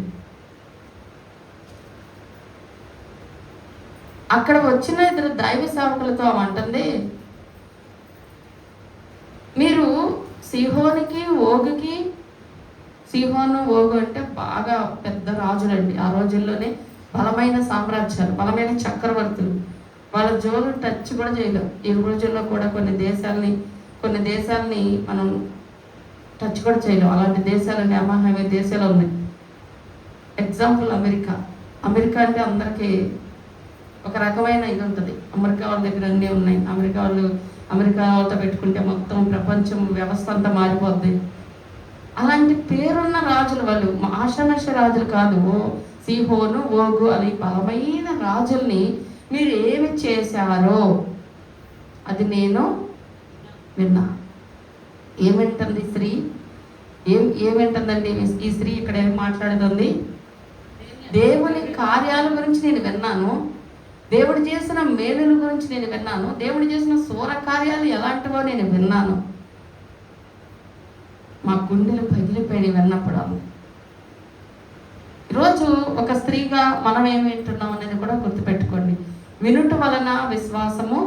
అక్కడ వచ్చిన 2 దైవ సేవకులతో అంటుంది, మీరు సిహోనుకి ఓగుకి, సిహోను ఓగు అంటే బాగా పెద్ద రాజులండి ఆ రోజుల్లోనే, బలమైన సామ్రాజ్యాలు, బలమైన చక్రవర్తులు. వాళ్ళ జోలు టచ్ కూడా చేయలేం. ఈ రోజుల్లో కూడా కొన్ని దేశాలని మనం టచ్ కూడా చేయలేం. అలాంటి దేశాలన్నీ అమాహమే దేశాలు ఉన్నాయి. ఎగ్జాంపుల్ అమెరికా అంటే అందరికీ ఒక రకమైన ఇది ఉంటుంది. అమెరికా వాళ్ళ దగ్గర అన్నీ ఉన్నాయి. అమెరికా వాళ్ళతో పెట్టుకుంటే మొత్తం ప్రపంచం వ్యవస్థ అంతా మారిపోద్ది. అలాంటి పేరున్న రాజులు వాళ్ళు, ఆషామష రాజులు కాదు. సిహోను, ఓగు అని బలమైన రాజుల్ని మీరు ఏమి చేశారో అది నేను విన్నా. ఏమంటుంది స్త్రీ? ఏమంటుందండి ఈ స్త్రీ? ఇక్కడ ఏం మాట్లాడుతుంది? దేవుని కార్యాల గురించి నేను విన్నాను, దేవుడు చేసిన మేలుల గురించి నేను విన్నాను, దేవుడు చేసిన సూర కార్యాలు ఎలాంటివో నేను విన్నాను. మా గుండెలు పగిలిపోయి విన్నప్పుడు. ఈరోజు ఒక స్త్రీగా మనం ఏం వింటున్నాం అనేది కూడా గుర్తుపెట్టుకోండి. వినుట వలన విశ్వాసము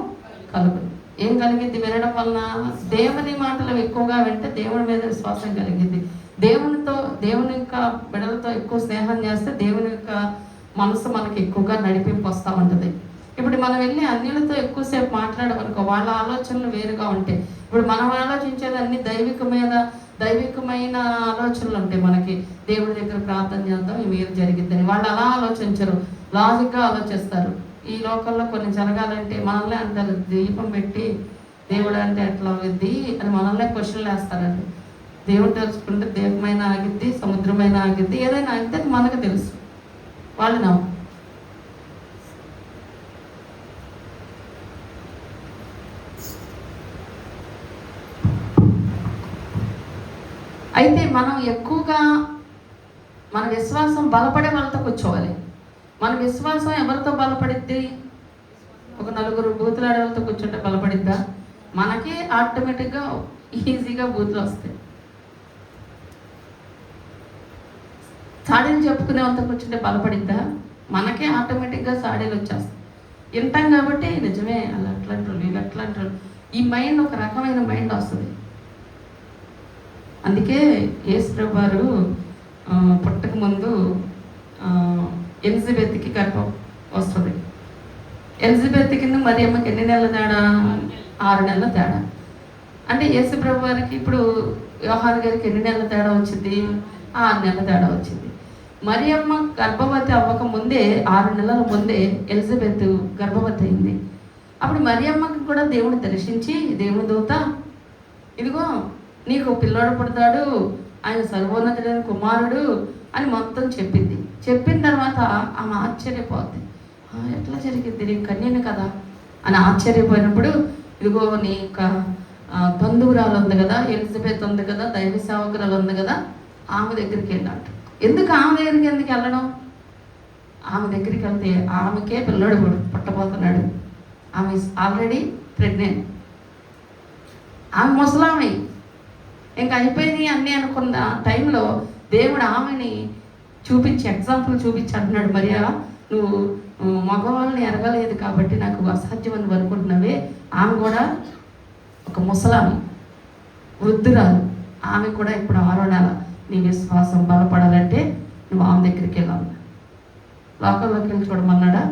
కలుగును. ఏం కలిగింది? వినడం వలన. దేవుని మాటలు ఎక్కువగా వింటే దేవుని మీద విశ్వాసం కలిగింది. దేవుని యొక్క బిడ్డలతో ఎక్కువ స్నేహం చేస్తే దేవుని యొక్క మనసు మనకి ఎక్కువగా నడిపింపు వస్తూ ఉంటుంది. ఇప్పుడు మనం వెళ్ళి అన్యులతో ఎక్కువసేపు మాట్లాడమనుకో, వాళ్ళ ఆలోచనలు వేరుగా ఉంటాయి. ఇప్పుడు మనం ఆలోచించేది అన్ని దైవికమైన ఆలోచనలు ఉంటాయి మనకి. దేవుడి దగ్గర ప్రార్థన చేద్దాం, మీరు జరిగిద్దని. వాళ్ళు అలా ఆలోచించరు, లాజిక్గా ఆలోచిస్తారు. ఈ లోకంలో కొన్ని జరగాలంటే మనల్ని అంటారు, దీపం పెట్టి దేవుడు అంటే ఎట్లా అవుద్ది అని మనల్నే క్వశ్చన్లు వేస్తారండి. దేవుడు తెలుసుకుంటే దీపమైన ఆగిద్ది, సముద్రమైన ఆగిద్ది, ఏదైనా ఆగితే మనకు తెలుసు. వాళ్ళు నవ్వు. అయితే మనం ఎక్కువగా మన విశ్వాసం బలపడే వాళ్ళతో కూర్చోవాలి. మన విశ్వాసం ఎవరితో బలపడిద్ది? ఒక 4 బూతులాడే వాళ్ళతో కూర్చుంటే బలపడిద్దా? మనకే ఆటోమేటిక్గా ఈజీగా బూతులు వస్తాయి. సాడీలు చెప్పుకునే వాళ్ళతో కూర్చుంటే బలపడిద్దా? మనకే ఆటోమేటిక్గా సాడీలు వచ్చేస్తాయి. వింటాం కాబట్టి నిజమే, అలా అట్లా అంటారు, వీళ్ళు అట్లా అంటారు. ఈ మైండ్ ఒక రకమైన మైండ్ వస్తుంది. అందుకే యేసుప్రభు వారు పుట్టక ముందు ఎలిజబెత్కి గర్భం వస్తుంది. ఎలిజబెత్కి మరియమ్మకి ఎన్ని నెలల తేడా? 6 నెలల తేడా. అంటే యేసుప్రభు వారికి ఇప్పుడు యోహాను గారికి ఎన్ని నెలల తేడా వచ్చింది? 6 నెలల తేడా వచ్చింది. మరియమ్మ గర్భవతి అవ్వక ముందే 6 నెలల ముందే ఎలిజబెత్ గర్భవతి అయింది. అప్పుడు మరియమ్మకి కూడా దేవుడు దర్శించి, దేవుని దూత ఇదిగో నీకు పిల్లోడు పుడతాడు, ఆయన సర్వోన్నతుడైన కుమారుడు అని మొత్తం చెప్పింది. చెప్పిన తర్వాత ఆమె ఆశ్చర్యపోద్ది. ఎట్లా జరిగింది, నీ కన్యను కదా అని ఆశ్చర్యపోయినప్పుడు, ఇదిగో నీ యొక్క బంధువురాలు ఉంది కదా, ఎలిజబెత్ ఉంది కదా, దైవ సేవకురాలు ఉంది కదా, ఆమె దగ్గరికి వెళ్ళాడు. ఎందుకు ఆమె దగ్గరికి ఎందుకు వెళ్ళడం? ఆమె దగ్గరికి వెళ్తే ఆమెకే పిల్లడు పుట్టబోతున్నాడు. ఆమె ఆల్రెడీ ప్రెగ్నెంట్. ఆమె ముసలామె, ఇంకా అయిపోయినాయి అన్నీ అనుకున్న టైంలో దేవుడు ఆమెని చూపించి ఎగ్జాంపుల్ చూపించి అంటున్నాడు, మరియా నువ్వు మగవాళ్ళని ఎరగలేదు కాబట్టి నాకు అసాధ్యం అని అనుకుంటున్నావే. ఆమె కూడా ఒక ముసలామె, వృద్ధురాలు. ఆమె కూడా ఇప్పుడు 6వ నెల. నీ విశ్వాసం బలపడాలంటే నువ్వు ఆమె దగ్గరికి వెళ్ళాలి. లోకంలోకి వెళ్ళి చూడమన్నాడా?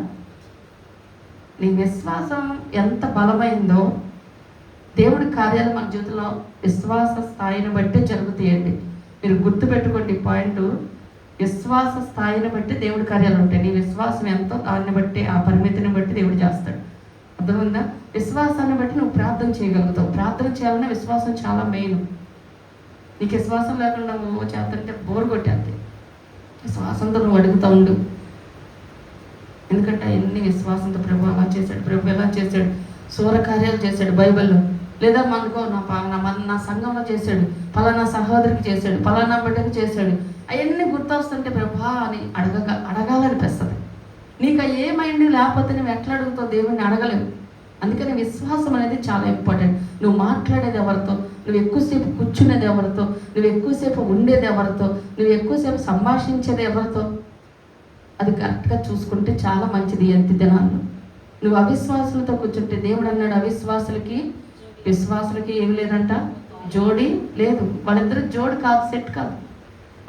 నీ విశ్వాసం ఎంత బలమైందో దేవుడి కార్యాలు మన జీవితంలో విశ్వాస స్థాయిని బట్టి జరుగుతాయండి. మీరు గుర్తుపెట్టుకోండి పాయింట్, విశ్వాస స్థాయిని బట్టి దేవుడి కార్యాలు ఉంటాయి. నీ విశ్వాసం ఎంతో దాన్ని బట్టి, ఆ పరిమితిని బట్టి దేవుడు చేస్తాడు. అర్థమైందా? విశ్వాసాన్ని బట్టి నువ్వు ప్రార్థన చేయగలుగుతావు. ప్రార్థన చేయాలన్నా విశ్వాసం చాలా మెయిన్. నీకు విశ్వాసం లేకుండా నువ్వు చేస్తుంటే బోర్ కొట్టేది. విశ్వాసంతో నువ్వు అడుగుతూ ఉండు. ఎందుకంటే ఎన్ని విశ్వాసంతో ప్రభు అలా చేశాడు, ప్రభు ఎలా చేశాడు, సూరకార్యాలు చేశాడు బైబిల్లో. లేదా మనకో నా సంఘంలో చేశాడు, పలానా సహోదరికి చేశాడు, పలానా బిడ్డకు చేశాడు. అవన్నీ గుర్తొస్తుంటే ప్రభా అని అడగాలనిపిస్తుంది. నీకు ఏ మైండ్ లేకపోతే నువ్వు ఎట్లా అడుగుతావు? దేవుడిని అడగలేవు. అందుకని విశ్వాసం అనేది చాలా ఇంపార్టెంట్. నువ్వు మాట్లాడేది ఎవరితో, నువ్వు ఎక్కువసేపు కూర్చునేది ఎవరితో, నువ్వు ఎక్కువసేపు ఉండేది ఎవరితో, నువ్వు ఎక్కువసేపు సంభాషించేది ఎవరితో, అది కరెక్ట్గా చూసుకుంటే చాలా మంచిది. ఎంత దినాల్లో నువ్వు అవిశ్వాసులతో కూర్చుంటే, దేవుడు అన్నాడు విశ్వాసులకి ఏమి లేదంట, జోడి లేదు. వాళ్ళిద్దరు జోడి కాదు, సెట్ కాదు.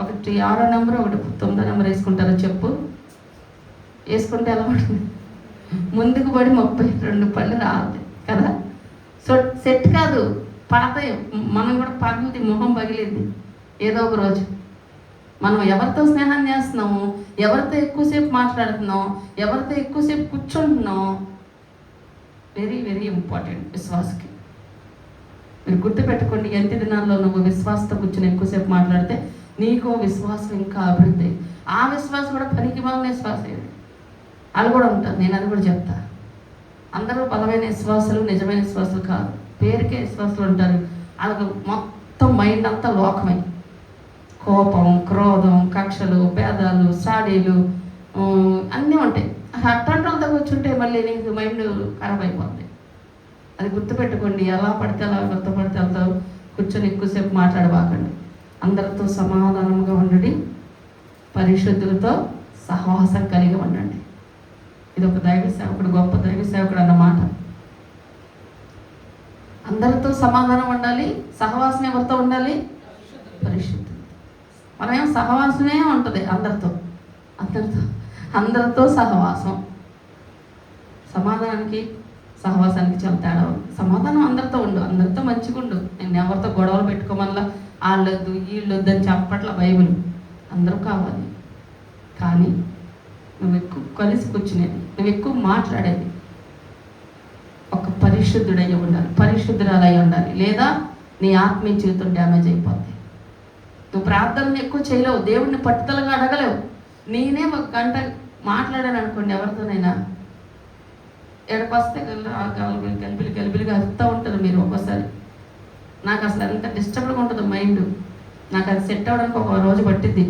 ఒకటి 6వ నెంబర్, ఒకటి 9వ నెంబర్ వేసుకుంటారో చెప్పు. వేసుకుంటే ఎలా ఉంటుంది? ముందుకు పడి 32 పళ్ళు రాదు కదా. సో సెట్ కాదు, పడతాయి. మనం కూడా పగిలింది, మొహం పగిలింది ఏదో ఒక రోజు. మనం ఎవరితో స్నేహం చేస్తున్నాము, ఎవరితో ఎక్కువసేపు మాట్లాడుతున్నాం, ఎవరితో ఎక్కువసేపు కూర్చుంటున్నాం, వెరీ వెరీ ఇంపార్టెంట్ విశ్వాసకి. మీరు గుర్తుపెట్టుకోండి, ఎంత దినాల్లో నువ్వు విశ్వాసంతో కూర్చొని ఎక్కువసేపు మాట్లాడితే నీకు విశ్వాసం ఇంకా అభివృద్ధి. ఆ విశ్వాసం కూడా పనికి మాలిన విశ్వాసం అయింది. వాళ్ళు కూడా ఉంటారు, నేను అది కూడా చెప్తా. అందరూ బలమైన విశ్వాసాలు నిజమైన విశ్వాసాలు కాదు, పేరుకే విశ్వాసాలు ఉంటారు. వాళ్ళకు మొత్తం మైండ్ అంతా లోకమై, కోపం, క్రోధం, కక్షలు, భేదాలు, సాడీలు అన్నీ ఉంటాయి. అట్లాంటి వాళ్ళతో కూర్చుంటే మళ్ళీ నీకు మైండ్ ఖరాబ్ అయిపోతుంది. అది గుర్తుపెట్టుకోండి. ఎలా పడితే అలా గుర్తుపడితే వెళ్తావు. కూర్చొని ఎక్కువసేపు మాట్లాడబాకండి. అందరితో సమాధానంగా ఉండండి, పరిశుద్ధులతో సహవాసం కలిగి ఉండండి. ఇది ఒక దైవ సేవకుడు, గొప్ప దైవ సేవకుడు అన్నమాట. అందరితో సమాధానం ఉండాలి. సహవాసం ఎవరితో ఉండాలి? పరిశుద్ధులు. మనమేం సహవాసమే ఉంటుంది అందరితో సహవాసం. సమాధానానికి సహవాసానికి చాలా తేడా ఉంది. సమాధానం అందరితో ఉండు, అందరితో మంచిగా ఉండు. నేను ఎవరితో గొడవలు పెట్టుకోమల్లా వాళ్ళొద్దు వీళ్ళొద్దు అని చెప్పట్ల బైబిల్. అందరూ కావాలి, కానీ నువ్వు ఎక్కువ కలిసి కూర్చునేది, నువ్వు ఎక్కువ మాట్లాడేది ఒక పరిశుద్ధుడయ్యి ఉండాలి, పరిశుద్ధురాలయ్యి ఉండాలి. లేదా నీ ఆత్మీయ జీవితం డ్యామేజ్ అయిపోద్ది. నువ్వు ప్రార్థనలు ఎక్కువ చేయలేవు, దేవుడిని పట్టుదలగా అడగలేవు. నేనే 1 గంట మాట్లాడాను అనుకోండి ఎవరితోనైనా, ఎడపస్తే గలిబిలిగా వస్తూ ఉంటుంది. మీరు ఒక్కోసారి నాకు అసలు ఎంత డిస్టర్బ్గా ఉంటుంది మైండ్. నాకు అది సెట్ అవ్వడానికి ఒక రోజు పట్టిద్ది.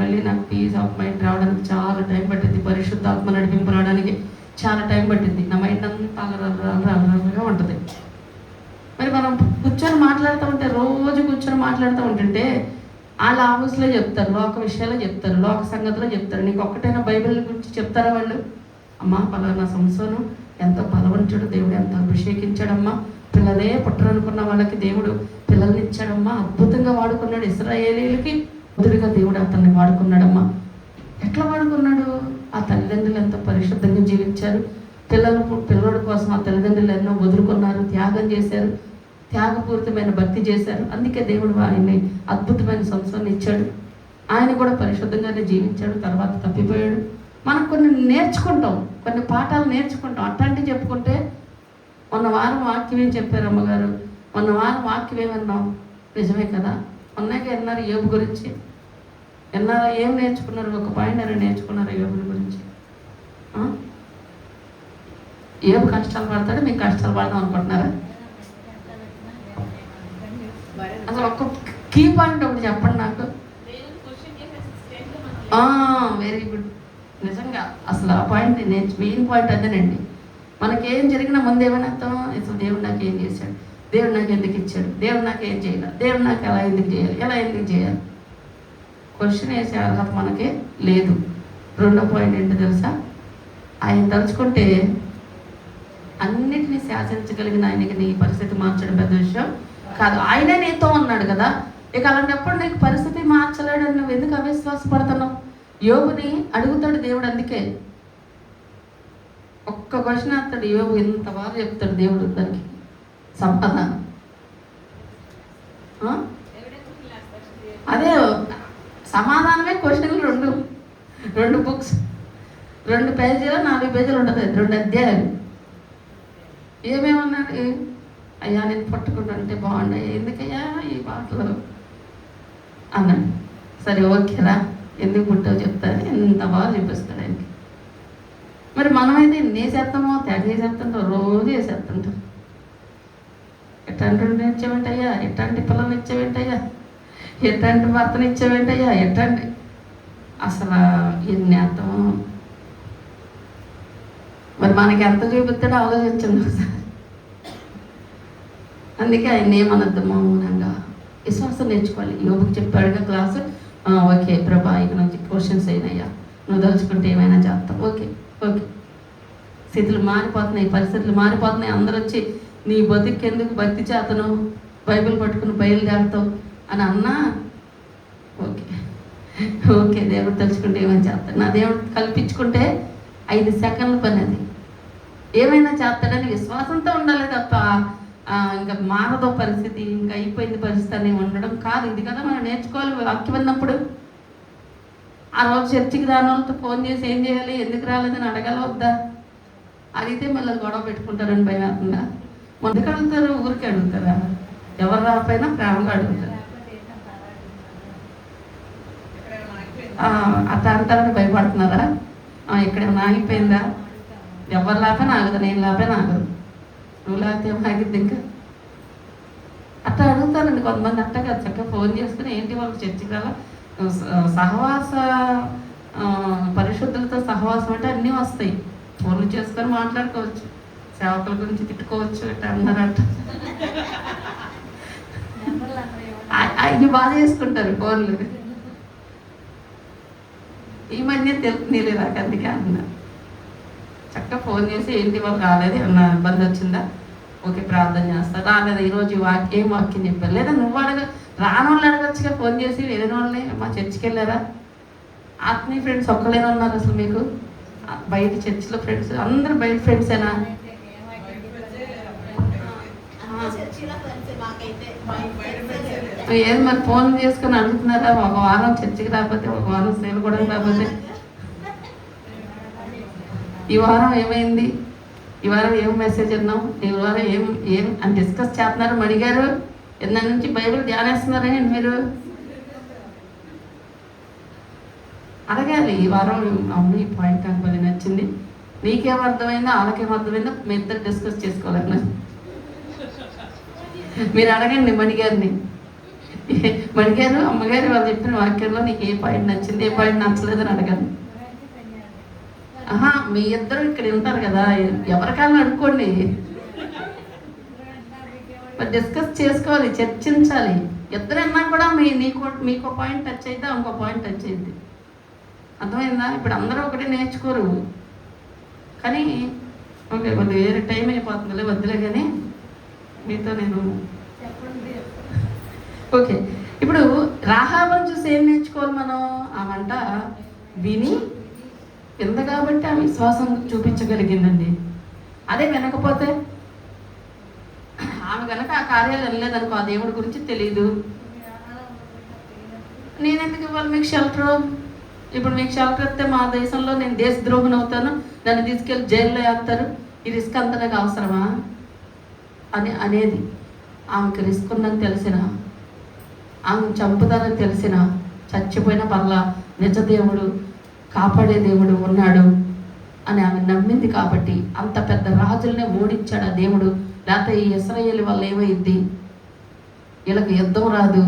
మళ్ళీ నాకు పీస్ ఆఫ్ మైండ్ రావడానికి చాలా టైం పట్టింది. పరిశుద్ధాత్మ నడిపింపు రావడానికి చాలా టైం పట్టింది. నా మైండ్ అంతా అలరగా ఉంటుంది. మరి మనం కూర్చొని మాట్లాడుతూ ఉంటే, రోజు కూర్చొని మాట్లాడుతూ ఉంటుంటే వాళ్ళ ఆఫీస్లో చెప్తారు, లోక విషయాల్లో చెప్తారు, లోక సంగతిలో చెప్తారు. నీకు ఒక్కటైనా బైబిల్ గురించి చెప్తారా వాళ్ళు? అమ్మ పలానా సంవత్సరం ఎంతో బలవంతుడు, దేవుడు ఎంత అభిషేకించాడమ్మా, పిల్లలే పుట్టరనుకున్న వాళ్ళకి దేవుడు పిల్లల్ని ఇచ్చాడమ్మా, అద్భుతంగా వాడుకున్నాడు, ఇశ్రాయేలీయులకి బుద్ధుడిగా దేవుడు అతన్ని వాడుకున్నాడమ్మా. ఎట్లా వాడుకున్నాడు? ఆ తల్లిదండ్రులు ఎంతో పరిశుద్ధంగా జీవించారు. పిల్లల కోసం ఆ తల్లిదండ్రులు ఎన్నో వదులుకున్నారు, త్యాగం చేశారు, త్యాగపూరితమైన భక్తి చేశారు. అందుకే దేవుడు ఆయన్ని అద్భుతమైన సంవత్సరాన్ని ఇచ్చాడు. ఆయన కూడా పరిశుద్ధంగానే జీవించాడు, తర్వాత తప్పిపోయాడు. మనం కొన్ని నేర్చుకుంటాం, కొన్ని పాఠాలు నేర్చుకుంటాం. అట్లాంటివి చెప్పుకుంటే, మొన్న వారం వాక్యం ఏం చెప్పారు అమ్మగారు, మొన్న వారం వాక్యం ఏమన్నాం? నిజమే కదా. మొన్నగా అన్నారు యోబు గురించి. విన్నారా? ఏం నేర్చుకున్నారు? ఒక పాయింట్ అని నేర్చుకున్నారు యోబుని గురించి? యోబు కష్టాలు పడతాడు, మీకు కష్టాలు పడదాం అనుకుంటున్నారా? అసలు ఒక్క కీ పాయింట్ ఒకటి చెప్పండి నాకు. Very good. నిజంగా అసలు ఆ పాయింట్ మెయిన్ పాయింట్ అదేనండి. మనకేం జరిగినా ముందు ఏమైనా అసలు దేవుడు నాకు ఏం చేశాడు, దేవుడు నాకు ఎందుకు ఇచ్చాడు, దేవుడు నాకు ఏం చేయాలి, దేవుడు నాకు ఎలా ఎందుకు చేయాలి, ఎలా ఎందుకు చేయాలి, క్వశ్చన్ వేసే అర్హత మనకే లేదు. రెండో పాయింట్ ఏంటో తెలుసా? ఆయన తలుచుకుంటే అన్నిటినీ శాసించగలిగిన ఆయనకి నీ పరిస్థితి మార్చడం పెద్ద విషయం కాదు. ఆయనే నీతో ఉన్నాడు కదా. ఇక అలాంటప్పుడు నీకు పరిస్థితి మార్చలేడని నువ్వు ఎందుకు అవిశ్వాసపడుతున్నావు? యోబుని అడుగుతాడు దేవుడు. అందుకే ఒక్క క్వశ్చన్ వేస్తాడు యోబు, ఇంత బాగా చెప్తాడు దేవుడు దానికి సమాధానం. అదే సమాధానమే క్వశ్చన్లు. రెండు బుక్స్, 2 పేజీలు 4 పేజీలు ఉంటుంది, 2 అధ్యాయాలు. ఏమేమన్నాడు? అయ్యా నేను పట్టుకుంటుంటే బాగుండయి, ఎందుకయ్యా ఈ పాటలు అన్నాడు. సరే ఓకేరా, ఎందుకు పుట్టావు చెప్తాను, ఎంత బాగా చూపిస్తాడు ఆయనకి. మరి మనమైతే ఎన్ని వేసేస్తామో, తెగ వేసేస్తుంటాం, రోజు వేసేస్తుంటాం. ఎట్లాంటి ఇచ్చేవేంటయ్యా, ఎట్లాంటి పిల్లలు ఇచ్చేవేంటయ్యా, ఎట్లాంటి భర్తను ఇచ్చేవేంటయ్యా, ఎట్లాంటి అసలు ఎన్ని అర్థం. మరి మనకి ఎంత చూపిస్తాడో ఆలోచించండి ఒకసారి. అందుకే ఆయన ఏమనద్దు, మౌనంగా విశ్వాసం నేర్చుకోవాలి. యోబుకి చెప్పాడుగా క్లాసు, ఓకే ప్రభా ఇక నుంచి క్వశ్చన్స్ అయినాయ్యా, నువ్వు దలుచుకుంటే ఏమైనా చేస్తావు, ఓకే ఓకే. స్థితులు మారిపోతున్నాయి, పరిస్థితులు మారిపోతున్నాయి. అందరూ వచ్చి నీ బతుకెందుకు భక్తి చేతను, బైబిల్ పట్టుకుని బయలుదేరుతావు అని అన్నా ఓకే ఓకే, దేవుడు తలుచుకుంటే ఏమైనా చేస్తాడు. నా దేవుడు కల్పించుకుంటే 5 సెకండ్ల పని అది, ఏమైనా చేస్తాడని విశ్వాసంతో ఉండాలి తప్ప ఇంకా మారదో పరిస్థితి, ఇంకా అయిపోయింది పరిస్థితి అని ఉండడం కాదు. ఇది కదా మనం నేర్చుకోవాలి. వాక్యం విన్నప్పుడు ఆ రోజు చర్చికి రాని వాళ్ళతో ఫోన్ చేసి ఏం చేయాలి, ఎందుకు రాలేదని అడగాల వద్దా? అడిగితే మళ్ళీ గొడవ పెట్టుకుంటారని భయం అవుతుందా? ముందుకు అడుగుతారు, ఊరికి అడుగుతారా? ఎవరు రాకపోయినా ప్రేమగా అడుగుతారు. అట్లా అంటారని భయపడుతున్నారా? ఇక్కడేమో ఆగిపోయిందా? ఎవరు లేకపోయినా ఆగదు, నేను లేకపోయినా ఆగదు, నువ్వు లేకపోతే ఏమో ఆగిద్ది. ఇంకా అట్లా అడుగుతారండి కొంతమంది. అట్ట కదా చక్కగా ఫోన్ చేసుకుని ఏంటి వాళ్ళకి చర్చికి రాలా, సహవాస పరిశుద్ధులతో సహవాసం అంటే అన్నీ వస్తాయి. ఫోన్లు చేసుకొని మాట్లాడుకోవచ్చు, సేవకుల గురించి తిట్టుకోవచ్చు, ఇట్లా అన్నారట. ఇది బాగా చేసుకుంటారు ఫోన్లు. ఈ మధ్య తెలుపునీళ్ళు రాక అందుకే అంటున్నారు. చక్కగా ఫోన్ చేసి ఏంటి వాళ్ళు రాలేదు, ఏమన్నా ఇబ్బంది వచ్చిందా, ఓకే ప్రార్థన చేస్తా, రాలేదు ఈరోజు ఏం వాక్యం చెప్పారు, లేదా నువ్వు రాని వాళ్ళు అడగచ్చుగా ఫోన్ చేసి. వేరే వాళ్ళని మా చర్చికి వెళ్ళారా? ఆత్మీయ ఫ్రెండ్స్ ఒక్కలేనా ఉన్నారు అసలు మీకు? బయట చర్చిలో ఫ్రెండ్స్ అందరూ బయట ఫ్రెండ్సేనా? ఏది మరి ఫోన్ చేసుకుని అడుగుతున్నారా? ఒక వారం చర్చికి రాకపోతే, ఒక వారం సేవలు కూడా రాకపోతే, ఈ వారం ఏమైంది, ఈ వారం ఏం మెసేజ్ విన్నాం, ఈ వారం ఏం అని డిస్కస్ చేస్తున్నారు. అడిగారు ఎన్న నుంచి బైబిల్ ధ్యానేస్తున్నారని మీరు అడగాలి. ఈ వారం అవును ఈ పాయింట్ నాకు బాగా నచ్చింది, నీకేం అర్థమైందో వాళ్ళకేం అర్థమైందో మీ ఇద్దరు డిస్కస్ చేసుకోవాలన్నా మీరు అడగండి మణిగారిని. మణిగారు అమ్మగారు వాళ్ళు చెప్పిన వాక్యంలో నీకు ఏ పాయింట్ నచ్చింది, ఏ పాయింట్ నచ్చలేదని అడగండి. మీ ఇద్దరు ఇక్కడ ఉంటారు కదా, ఎవరికైనా అనుకోండి, మరి డిస్కస్ చేసుకోవాలి, చర్చించాలి. ఇద్దరన్నా కూడా మీకు పాయింట్ టచ్ అయితే ఇంకో పాయింట్ టచ్ అయింది. అర్థమైందా? ఇప్పుడు అందరూ ఒకటే నేర్చుకోరు. కానీ ఓకే కొద్దిగా వేరే టైం అయిపోతుందిలే, వద్దులే. కానీ మీతో నేను ఓకే. ఇప్పుడు రాహాబుని చూసి ఏం నేర్చుకోవాలి మనం? ఆ వంట విని ఎంత కాబట్టి ఆ విశ్వాసం చూపించగలిగిందండి. అదే వినకపోతే, ఆమె కనుక ఆ కార్యాలు వెళ్ళలేదనుకో, ఆ దేవుడి గురించి తెలియదు. నేనెందుకు ఇవ్వాలి మీకు షెల్టర్? ఇప్పుడు మీకు షెల్టర్ ఇస్తే మా దేశంలో నేను దేశద్రోహిని అవుతాను, నన్ను తీసుకెళ్ళి జైల్లో వేస్తారు, ఈ రిస్క్ అంతా నాకు అవసరమా అనేది. ఆమెకి రిస్క్ ఉందని తెలిసిన, ఆమె చంపుతారని తెలిసిన చచ్చిపోయిన పర్లా నిజ దేవుడు, కాపాడే దేవుడు ఉన్నాడు అని ఆమె నమ్మింది. కాబట్టి అంత పెద్ద రాజులనే ఓడించాడు ఆ దేవుడు. లేకపోతే ఈ ఇశ్రాయేలు వల్ల ఏమైంది, వీళ్ళకి యుద్ధం రాదు,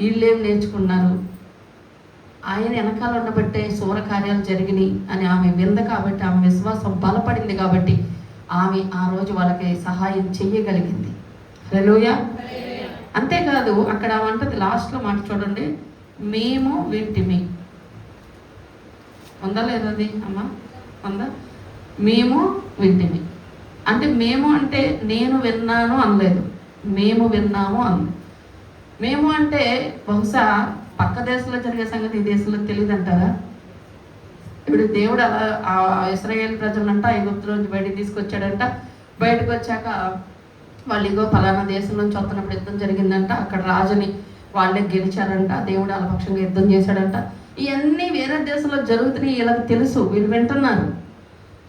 వీళ్ళేం నేర్చుకున్నారు, ఆయన వెనకాల ఉండబట్టే శూర కార్యాలు జరిగినాయి అని ఆమె వింద. కాబట్టి ఆమె విశ్వాసం బలపడింది. కాబట్టి ఆమె ఆ రోజు వాళ్ళకి సహాయం చెయ్యగలిగింది. హల్లెలూయా. అంతేకాదు అక్కడ అంటది లాస్ట్లో మాట చూడండి, మేము వింటిమి. ఉందా లేదది అమ్మా? ఉందా? మేము వింటిమి అంటే, మేము అంటే నేను విన్నాను అనలేదు, మేము విన్నాము అంది. మేము అంటే బహుశా పక్క దేశంలో జరిగే సంగతి ఈ దేశంలో తెలియదు అంటారా? ఇప్పుడు దేవుడు అలా ఆ ఇశ్రాయేలు ప్రజలంట ఐగుప్తులోంచి బయటికి తీసుకొచ్చాడంట. బయటకు వచ్చాక వాళ్ళు ఇగో పలానా దేశం నుంచి వస్తున్నప్పుడు యుద్ధం జరిగిందంట, అక్కడ రాజుని వాళ్ళే గెలిచారంట, దేవుడు వాళ్ళ పక్షంగా యుద్ధం చేశాడంట. ఇవన్నీ వేరే దేశంలో జరుగుతున్నాయి, వీళ్ళకి తెలుసు, వీళ్ళు వింటున్నారు.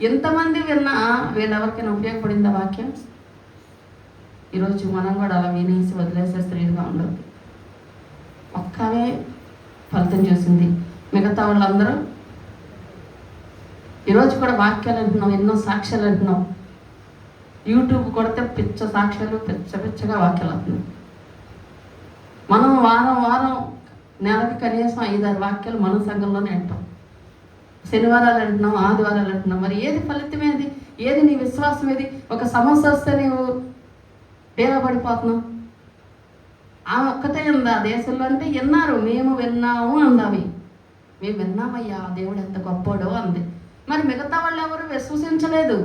ఎంతమంది విన్నా వీళ్ళెవరికైనా ఉపయోగపడిందా వాక్యం? ఈరోజు మనం కూడా అలా వినేసి వదిలేసే స్త్రీలుగా ఉండదు. ఒక్కవే ఫలితం చూసింది, మిగతా వాళ్ళందరూ ఈరోజు కూడా వాక్యాలు అంటున్నాం, ఎన్నో సాక్ష్యాలు అంటున్నాం. యూట్యూబ్ కొడితే పిచ్చ సాక్ష్యాలు, పిచ్చగా వాక్యాలు అవుతున్నాయి. మనం వారం నెలకి కనీసం 5-6 వాక్యాలు మన సంఘంలోనే అంటాం. శనివారాలు అంటున్నాం, ఆదివారాలు అంటున్నాం. మరి ఏది ఫలితం? ఏది నీ విశ్వాసం? ఏది? ఒక సమస్య వస్తే నీవు డేలా పడిపోతున్నావు. ఆమె ఒక్కతే ఉందా దేశంలో అంటే? విన్నారు, మేము విన్నాము అందావి. మేము విన్నామయ్యా దేవుడు ఎంత గొప్పోడో అంది. మరి మిగతా వాళ్ళు ఎవరు విశ్వసించలేదు,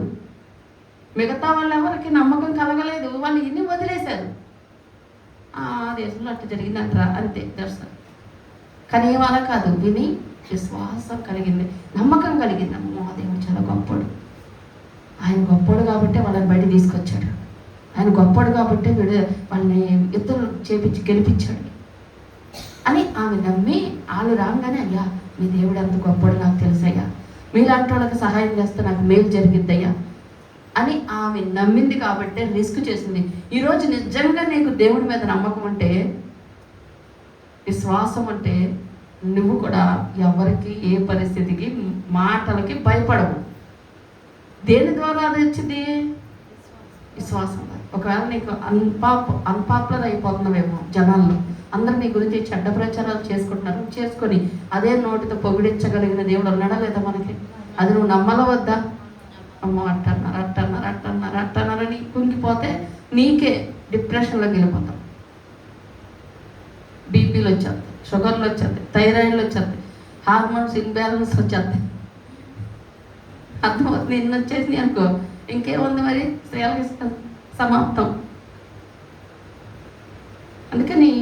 మిగతా వాళ్ళు ఎవరికి నమ్మకం కలగలేదు, వాళ్ళు ఇన్ని వదిలేశారు. ఆ దేశంలో అట్లా జరిగిందంటారా, అంతే దర్శనం. కానీ ఏమలా కాదు, విని విశ్వాసం కలిగింది, నమ్మకం కలిగింది. అమ్మో దేవుడు చాలా గొప్పోడు, ఆయన గొప్పోడు కాబట్టి వాళ్ళని బయట తీసుకొచ్చాడు, ఆయన గొప్పోడు కాబట్టి వాళ్ళని యుద్ధం చేపించి గెలిపించాడు అని ఆమె నమ్మి వాళ్ళు రాగానే, అయ్యా మీ దేవుడు ఎంత గొప్పోడు నాకు తెలుసయ్యా, మీలాంటి వాళ్ళకి సహాయం చేస్తే నాకు మేలు జరిగిద్దయ్యా అని ఆమె నమ్మింది. కాబట్టి రిస్క్ చేసింది. ఈరోజు నిజంగా నీకు దేవుడి మీద నమ్మకం అంటే, విశ్వాసం అంటే, నువ్వు కూడా ఎవరికి ఏ పరిస్థితికి మాటలకి భయపడవు. దేని ద్వారా అది వచ్చింది? విశ్వాసం. ఒకవేళ నీకు అన్పాపులర్ అయిపోతున్నావేమో జనాల్లో, అందరూ నీ గురించి చెడ్డ ప్రచారాలు చేసుకుంటున్నారు, చేసుకొని అదే నోటితో పొగిడించగలిగిన దేవుడు ఉన్నాడా లేదా మనకి? అది నువ్వు నమ్మల వద్దా? అమ్మో అట్టన్నారని కుంగిపోతే నీకే డిప్రెషన్లోకి వెళ్ళిపోతాం. బీపీలు వచ్చేస్తాయి, షుగర్లు వచ్చేస్తాయి, థైరాయిడ్లు వచ్చేస్తాయి, హార్మోన్స్ ఇన్బ్యాలెన్స్ వచ్చేస్తాయి. అర్థమవుతుంది. నిన్న వచ్చేసి అనుకో ఇంకేముంది మరి, స్త్రీలకి సమాప్తం. అందుకని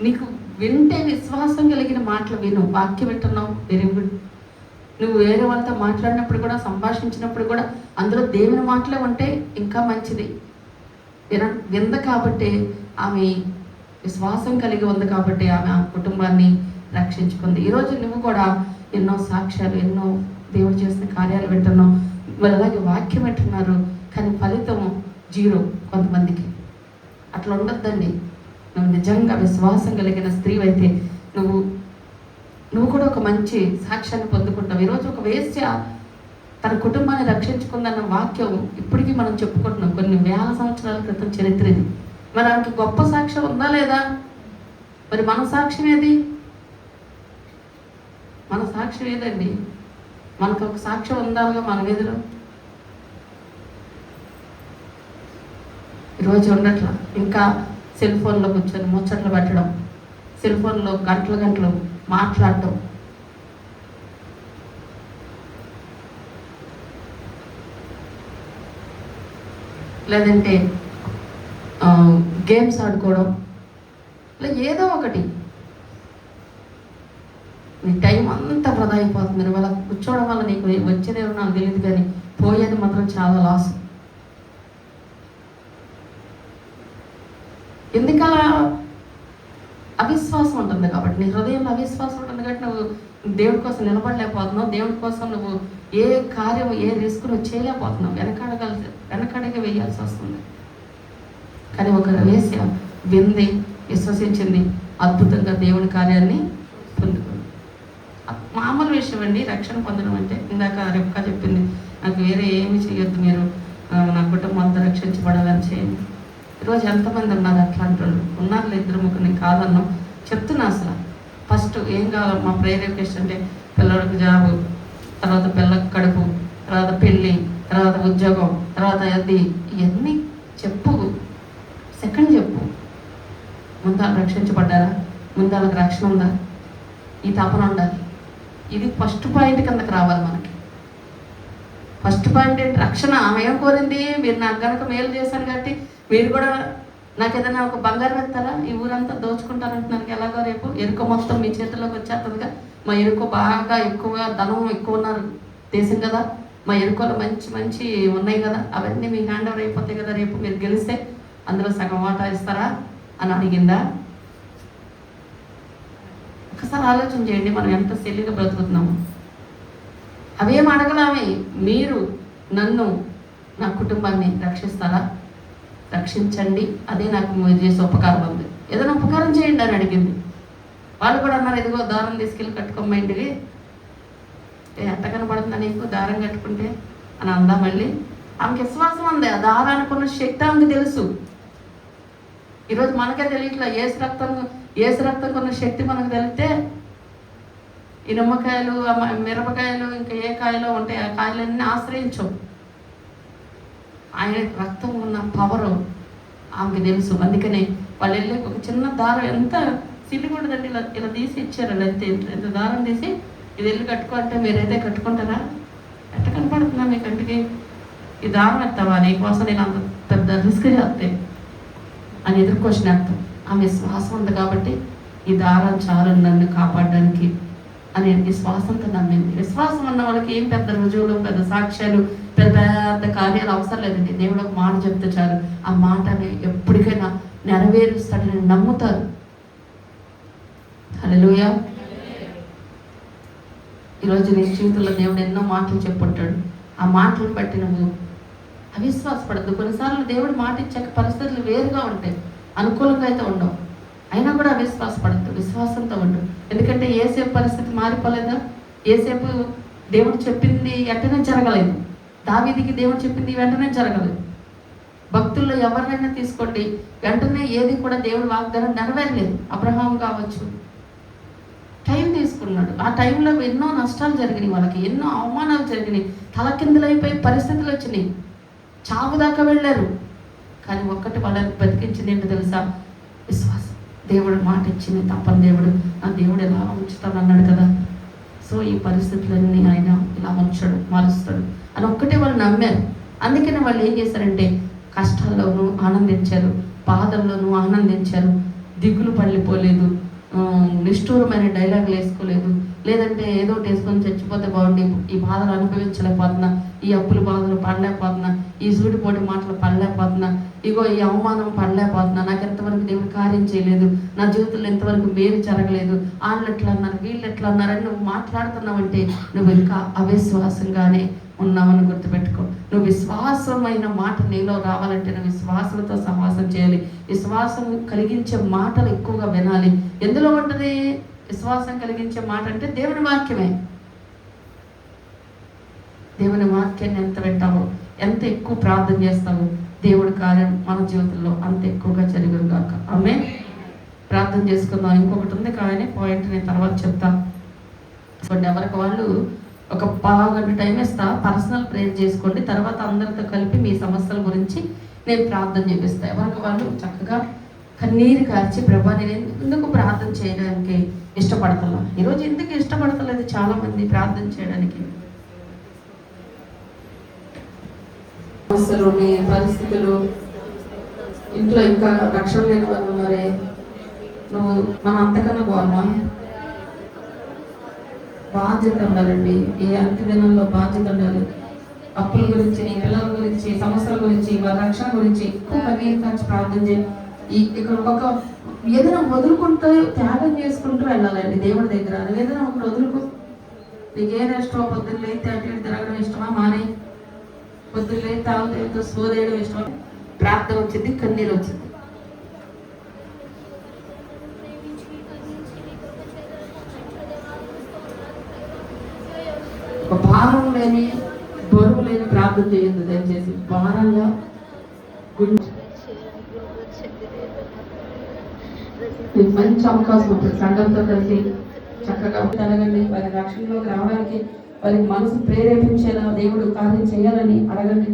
నీకు వింటే విశ్వాసం కలిగిన మాటలు విను. వాక్యం వింటున్నావు, వెరీ గుడ్. నువ్వు వేరే వాళ్ళతో మాట్లాడినప్పుడు కూడా, సంభాషించినప్పుడు కూడా అందులో దేవుని మాటలే ఉంటే ఇంకా మంచిది. వింద కాబట్టి, ఆమె విశ్వాసం కలిగి ఉంది కాబట్టి ఆమె ఆ కుటుంబాన్ని రక్షించుకుంది. ఈరోజు నువ్వు కూడా ఎన్నో సాక్ష్యాలు, ఎన్నో దేవుడు చేసిన కార్యాలు వింటున్నావు, మరి అలాగే వాక్యం వింటున్నారు, కానీ ఫలితం 0 కొంతమందికి. అట్లా ఉండొద్దండి. నువ్వు నిజంగా విశ్వాసం కలిగిన స్త్రీ అయితే నువ్వు కూడా ఒక మంచి సాక్ష్యాన్ని పొందుకుంటావు. ఈరోజు ఒక వేశ్య తన కుటుంబాన్ని రక్షించుకుందన్న వాక్యం ఇప్పటికీ మనం చెప్పుకుంటున్నాం. కొన్ని వేల సంవత్సరాల క్రితం చరిత్ర ఇది. మరి ఆమెకి గొప్ప సాక్ష్యం ఉందా లేదా? మరి మన సాక్ష్యం ఏది? మన సాక్ష్యం ఏదండి? మనకు ఒక సాక్ష్యం ఉండాలిగా మన వీధిలో. ఈరోజు ఉండట్లా. ఇంకా సెల్ ఫోన్లో కూర్చొని ముచ్చట్లు పెట్టడం, సెల్ ఫోన్లో గంటలు మాట్లాడటం. లేదంటే గేమ్స్ ఆడుకోవడం, ఇలా ఏదో ఒకటి. నీ టైం అంతా వృధా అయిపోతుంది. నువ్వు అలా కూర్చోవడం వల్ల నీకు వచ్చేదేమో నాకు తెలియదు, కానీ పోయేది మాత్రం చాలా లాస్. ఎందుకలా? అవిశ్వాసం ఉంటుంది కాబట్టి, నీ హృదయంలో అవిశ్వాసం ఉంటుంది కాబట్టి నువ్వు దేవుడి కోసం నిలబడలేకపోతున్నావు. దేవుడి కోసం నువ్వు ఏ కార్యం, ఏ రిస్క్ నువ్వు చేయలేకపోతున్నావు. వెనకడికి వేయాల్సి వస్తుంది. కానీ ఒక వేశ్య వింది, విశ్వసించింది, అద్భుతంగా దేవుని కార్యాన్ని పొందుకోండి. మామూలు విషయం అండి రక్షణ పొందడం అంటే. ఇందాక రెక్క చెప్పింది, నాకు వేరే ఏమి చేయొద్దు, మీరు నా కుటుంబం అంతా రక్షించబడాలని చేయండి. ఈరోజు ఎంతమంది ఉన్నారు అట్లాంటి వాళ్ళు? ఉన్నారు, ఇద్దరు ముగ్గురు, నేను కాదన్నాం, చెప్తున్నా. అసలు ఫస్ట్ ఏం కావాలి మా ప్రేయర్ రిక్వెస్ట్ అంటే పిల్లలకు జాబు, తర్వాత పిల్లలకు కడుపు, తర్వాత పెళ్ళి, తర్వాత ఉద్యోగం, తర్వాత అది, ఇవన్నీ చెప్పు. సెకండ్ చెప్పు, ముందు వాళ్ళు రక్షించబడ్డారా, ముందు వాళ్ళకి రక్షణ ఉందా, ఈ తపన ఉండాలి. ఇది ఫస్ట్ పాయింట్ కిందకి రావాలి మనకి. ఫస్ట్ పాయింట్ ఏంటి? రక్షణ. ఆమె ఏం కోరింది? మీరు నాకు కనుక మేలు చేశారు కాబట్టి మీరు కూడా నాకు ఏదైనా ఒక బంగారం ఎత్తారా, ఈ ఊరంతా దోచుకుంటారంటున్నారు. ఎలాగో రేపు ఎరుక మొత్తం మీ చేతుల్లోకి వచ్చేస్తుందిగా. మా ఎరుక బాగా ఎక్కువగా ధనం ఎక్కువ ఉన్నారు దేశం కదా, మా ఎరుకలు మంచి మంచి ఉన్నాయి కదా, అవన్నీ మీ హ్యాండ్ ఓవర్ అయిపోతాయి కదా, రేపు మీరు గెలిస్తే అందులో సగం వాటా ఇస్తారా అని అడిగిందా? ఒకసారి ఆలోచన చేయండి, మనం ఎంత సిల్లిగా బ్రతుకుతున్నాము. అవేం అడగలామే, మీరు నన్ను నా కుటుంబాన్ని రక్షిస్తారా, రక్షించండి, అదే నాకు మీరు చేసే ఉపకారం ఉంది, ఏదైనా ఉపకారం చేయండి అని అడిగింది. వాళ్ళు కూడా అన్నారు, ఇదిగో దారం తీసుకెళ్ళి కట్టుకోమ్మ ఇంటికి, ఎంత కనపడుతుందా నీకు దారం కట్టుకుంటే అని అందా. మళ్ళీ ఆమెకి విశ్వాసం ఉంది, ఆ దారానికి ఉన్న శక్తి ఆమెకు తెలుసు. ఈరోజు మనకే తెలియట్లా, ఏసు రక్తం కొన్న శక్తి మనకు తెలిస్తే ఈ నిమ్మకాయలు, మిరపకాయలు, ఇంకా ఏ కాయలో ఉంటాయి, ఆ కాయలన్నీ ఆశ్రయించవు. ఆయన రక్తం ఉన్న పవరు ఆమెకు తెలుసు. అందుకనే వాళ్ళు వెళ్ళి ఒక చిన్న దారం, ఎంత సిల్లిగూడదండి, ఇలా తీసి ఇచ్చారు. అంతే, ఎంత దారం తీసి ఇది వెళ్ళి కట్టుకో అంటే మీరైతే కట్టుకుంటారా? ఎట్ట కనపడుతుందా మీ కంటికి? ఈ దారం ఎత్తావా, నీకోసం నేను అంత పెద్ద రిస్క్ చేస్తే అని ఎదుర్కొచ్చినట్టు. ఆమె శ్వాసం ఉంది కాబట్టి ఈ దారం చాలు నన్ను కాపాడడానికి అని విశ్వాసంతో నమ్మింది. విశ్వాసం ఉన్న వాళ్ళకి ఏం పెద్ద రుజువులు, పెద్ద సాక్ష్యాలు, పెద్ద పెద్ద కార్యాలు అవసరం లేదండి. దేవుడు ఒక మాట చెప్తే చాలు, ఆ మాటని ఎప్పటికైనా నెరవేరుస్తాడని నమ్ముతారు. హల్లెలూయా. ఈరోజు నీ జీవితంలో దేవుడు ఎన్నో మాటలు చెప్పుంటాడు. ఆ మాటలను బట్టి నువ్వు అవిశ్వాసపడద్దు. కొన్నిసార్లు దేవుడు మాట ఇచ్చాక పరిస్థితులు వేరుగా ఉంటాయి, అనుకూలంగా అయితే ఉండవు. అయినా కూడా అవిశ్వాసపడద్దు, విశ్వాసంతో ఉండు. ఎందుకంటే ఏసేపు పరిస్థితి మారిపోలేదా? ఏసేపు దేవుడు చెప్పింది వెంటనే జరగలేదు, దావీదుకి దేవుడు చెప్పింది వెంటనే జరగలేదు. భక్తుల్లో ఎవరినైనా తీసుకోండి, వెంటనే ఏది కూడా దేవుడు వాగ్దానం నెరవేరలేదు. అబ్రహాం కావచ్చు, టైం తీసుకున్నాడు. ఆ టైంలో ఎన్నో నష్టాలు జరిగినాయి, వాళ్ళకి ఎన్నో అవమానాలు జరిగినాయి, తలకిందులైపోయి పరిస్థితులు వచ్చినాయి, చావు దాకా వెళ్ళారు. కానీ ఒక్కటి వాళ్ళని బతికించింది ఏంటో తెలుసా? విశ్వాసం. దేవుడు మాట ఇచ్చింది తప్పని దేవుడు, నా దేవుడు ఎలా ఉంచుతాడు అన్నాడు కదా. సో ఈ పరిస్థితులన్నీ ఆయన ఇలా ఉంచాడు, మారుస్తాడు అని ఒక్కటే వాళ్ళు నమ్మారు. అందుకని వాళ్ళు ఏం చేశారంటే కష్టాల్లోనూ ఆనందించారు, బాధల్లోనూ ఆనందించారు, దిగులు పడిపోలేదు, నిష్ఠూరమైన డైలాగులు వేసుకోలేదు, లేదంటే ఏదో వేసుకొని చచ్చిపోతే బాగుండి ఈ బాధలు అనుభవించలేకపోతున్నా, ఈ అప్పుల బాధలు పడలేకపోతున్నా, ఈ సూటిపోటి మాటలు పడలేకపోతున్నా, ఇగో ఈ అవమానం పడలేకపోతున్నా, నాకు ఎంతవరకు దేవుడు కార్యం చేయలేదు, నా జీవితంలో ఎంతవరకు మేలు జరగలేదు, వాళ్ళు ఎట్లా అన్నారు, వీళ్ళు ఎట్లా అన్నారని నువ్వు మాట్లాడుతున్నావంటే నువ్వు ఇంకా అవిశ్వాసంగానే ఉన్నామని గుర్తుపెట్టుకో. నువ్వు విశ్వాసమైన మాట నీలో రావాలంటే నువ్వు విశ్వాసంతో సహవాసం చేయాలి. విశ్వాసం కలిగించే మాటలు ఎక్కువగా వినాలి. ఎందులో ఉంటుంది విశ్వాసం కలిగించే మాట అంటే? దేవుని వాక్యమే. దేవుని వాక్యాన్ని ఎంత వింటావో, ఎంత ఎక్కువ ప్రార్థన చేస్తావో, దేవుడి కార్యం మన జీవితంలో అంత ఎక్కువగా జరుగుగాక. ఆమేన్. ప్రార్థన చేసుకుందాం. ఇంకొకటి ఉంది కానీ పాయింట్ నేను తర్వాత చెప్తాను. ఎవరికి వాళ్ళు ఒక పావుగంట టైం ఇస్తా, పర్సనల్ ప్రేయర్ చేసుకోండి. తర్వాత అందరితో కలిపి మీ సమస్యల గురించి నేను ప్రార్థన చేపిస్తా. ఎవరికి వాళ్ళు చక్కగా కన్నీరు కార్చి, ప్రభా నేను ఎందుకు ప్రార్థన చేయడానికి ఇష్టపడతలా, ఈరోజు ఎందుకు ఇష్టపడతలేదు చాలా మంది ప్రార్థన చేయడానికి? సమస్యలు, మీ పరిస్థితులు, ఇంట్లో ఇంకా రక్షణ లేని వాళ్ళు ఉన్నారే, నువ్వు మన అంతకన్నా గోరమా? బాధ్యత ఉండాలండి. ఏ అంత్య దినంలో బాధ్యత ఉండాలి. అప్పుల గురించి, నీ పిల్లల గురించి, సమస్యల గురించి, వాళ్ళ రక్షణ గురించి ఎక్కువ కన్నీరు కాచి ప్రార్థన చేయాలి. ఇక్కడ ఒక ఏదైనా వదులుకుంటూ త్యాగం చేసుకుంటూ వెళ్ళాలండి దేవుడి దగ్గర. ఏదైనా ఒకటి వదులుకో. నీకు ఏది ఇష్టమో, పొద్దున్న లేతే అటు ఇటు తిరగడం ఇష్టమా? మానే. పొద్దున్న లేతే తాగుతూ సోదేయడం ఇష్టమా? ప్రార్థన వచ్చింది, కన్నీరు వచ్చింది. భారం లేని బరువు లేని ప్రార్థన చేయండి. దయచేసి భారంగా మీకు మంచి అవకాశం ఉంటుంది. సంఘంతో కలిసి చక్కగా అడగండి. వారి రక్షణలోకి రావడానికి వారికి మనసు ప్రేరేపించేలా దేవుడు కార్యం చేయాలని అడగండి.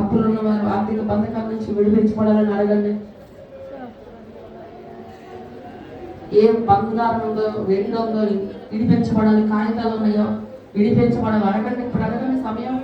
అప్పులున్న వారు ఆర్థిక బంధకాల నుంచి విడిపించబడాలని అడగండి. ఏ బంగారం ఉందో వెండి ఉందో విడిపించబడాలి, కాగితాలు ఉన్నాయో విడిపించబడాలి అడగండి. ఇప్పుడు అడగండి, సమయం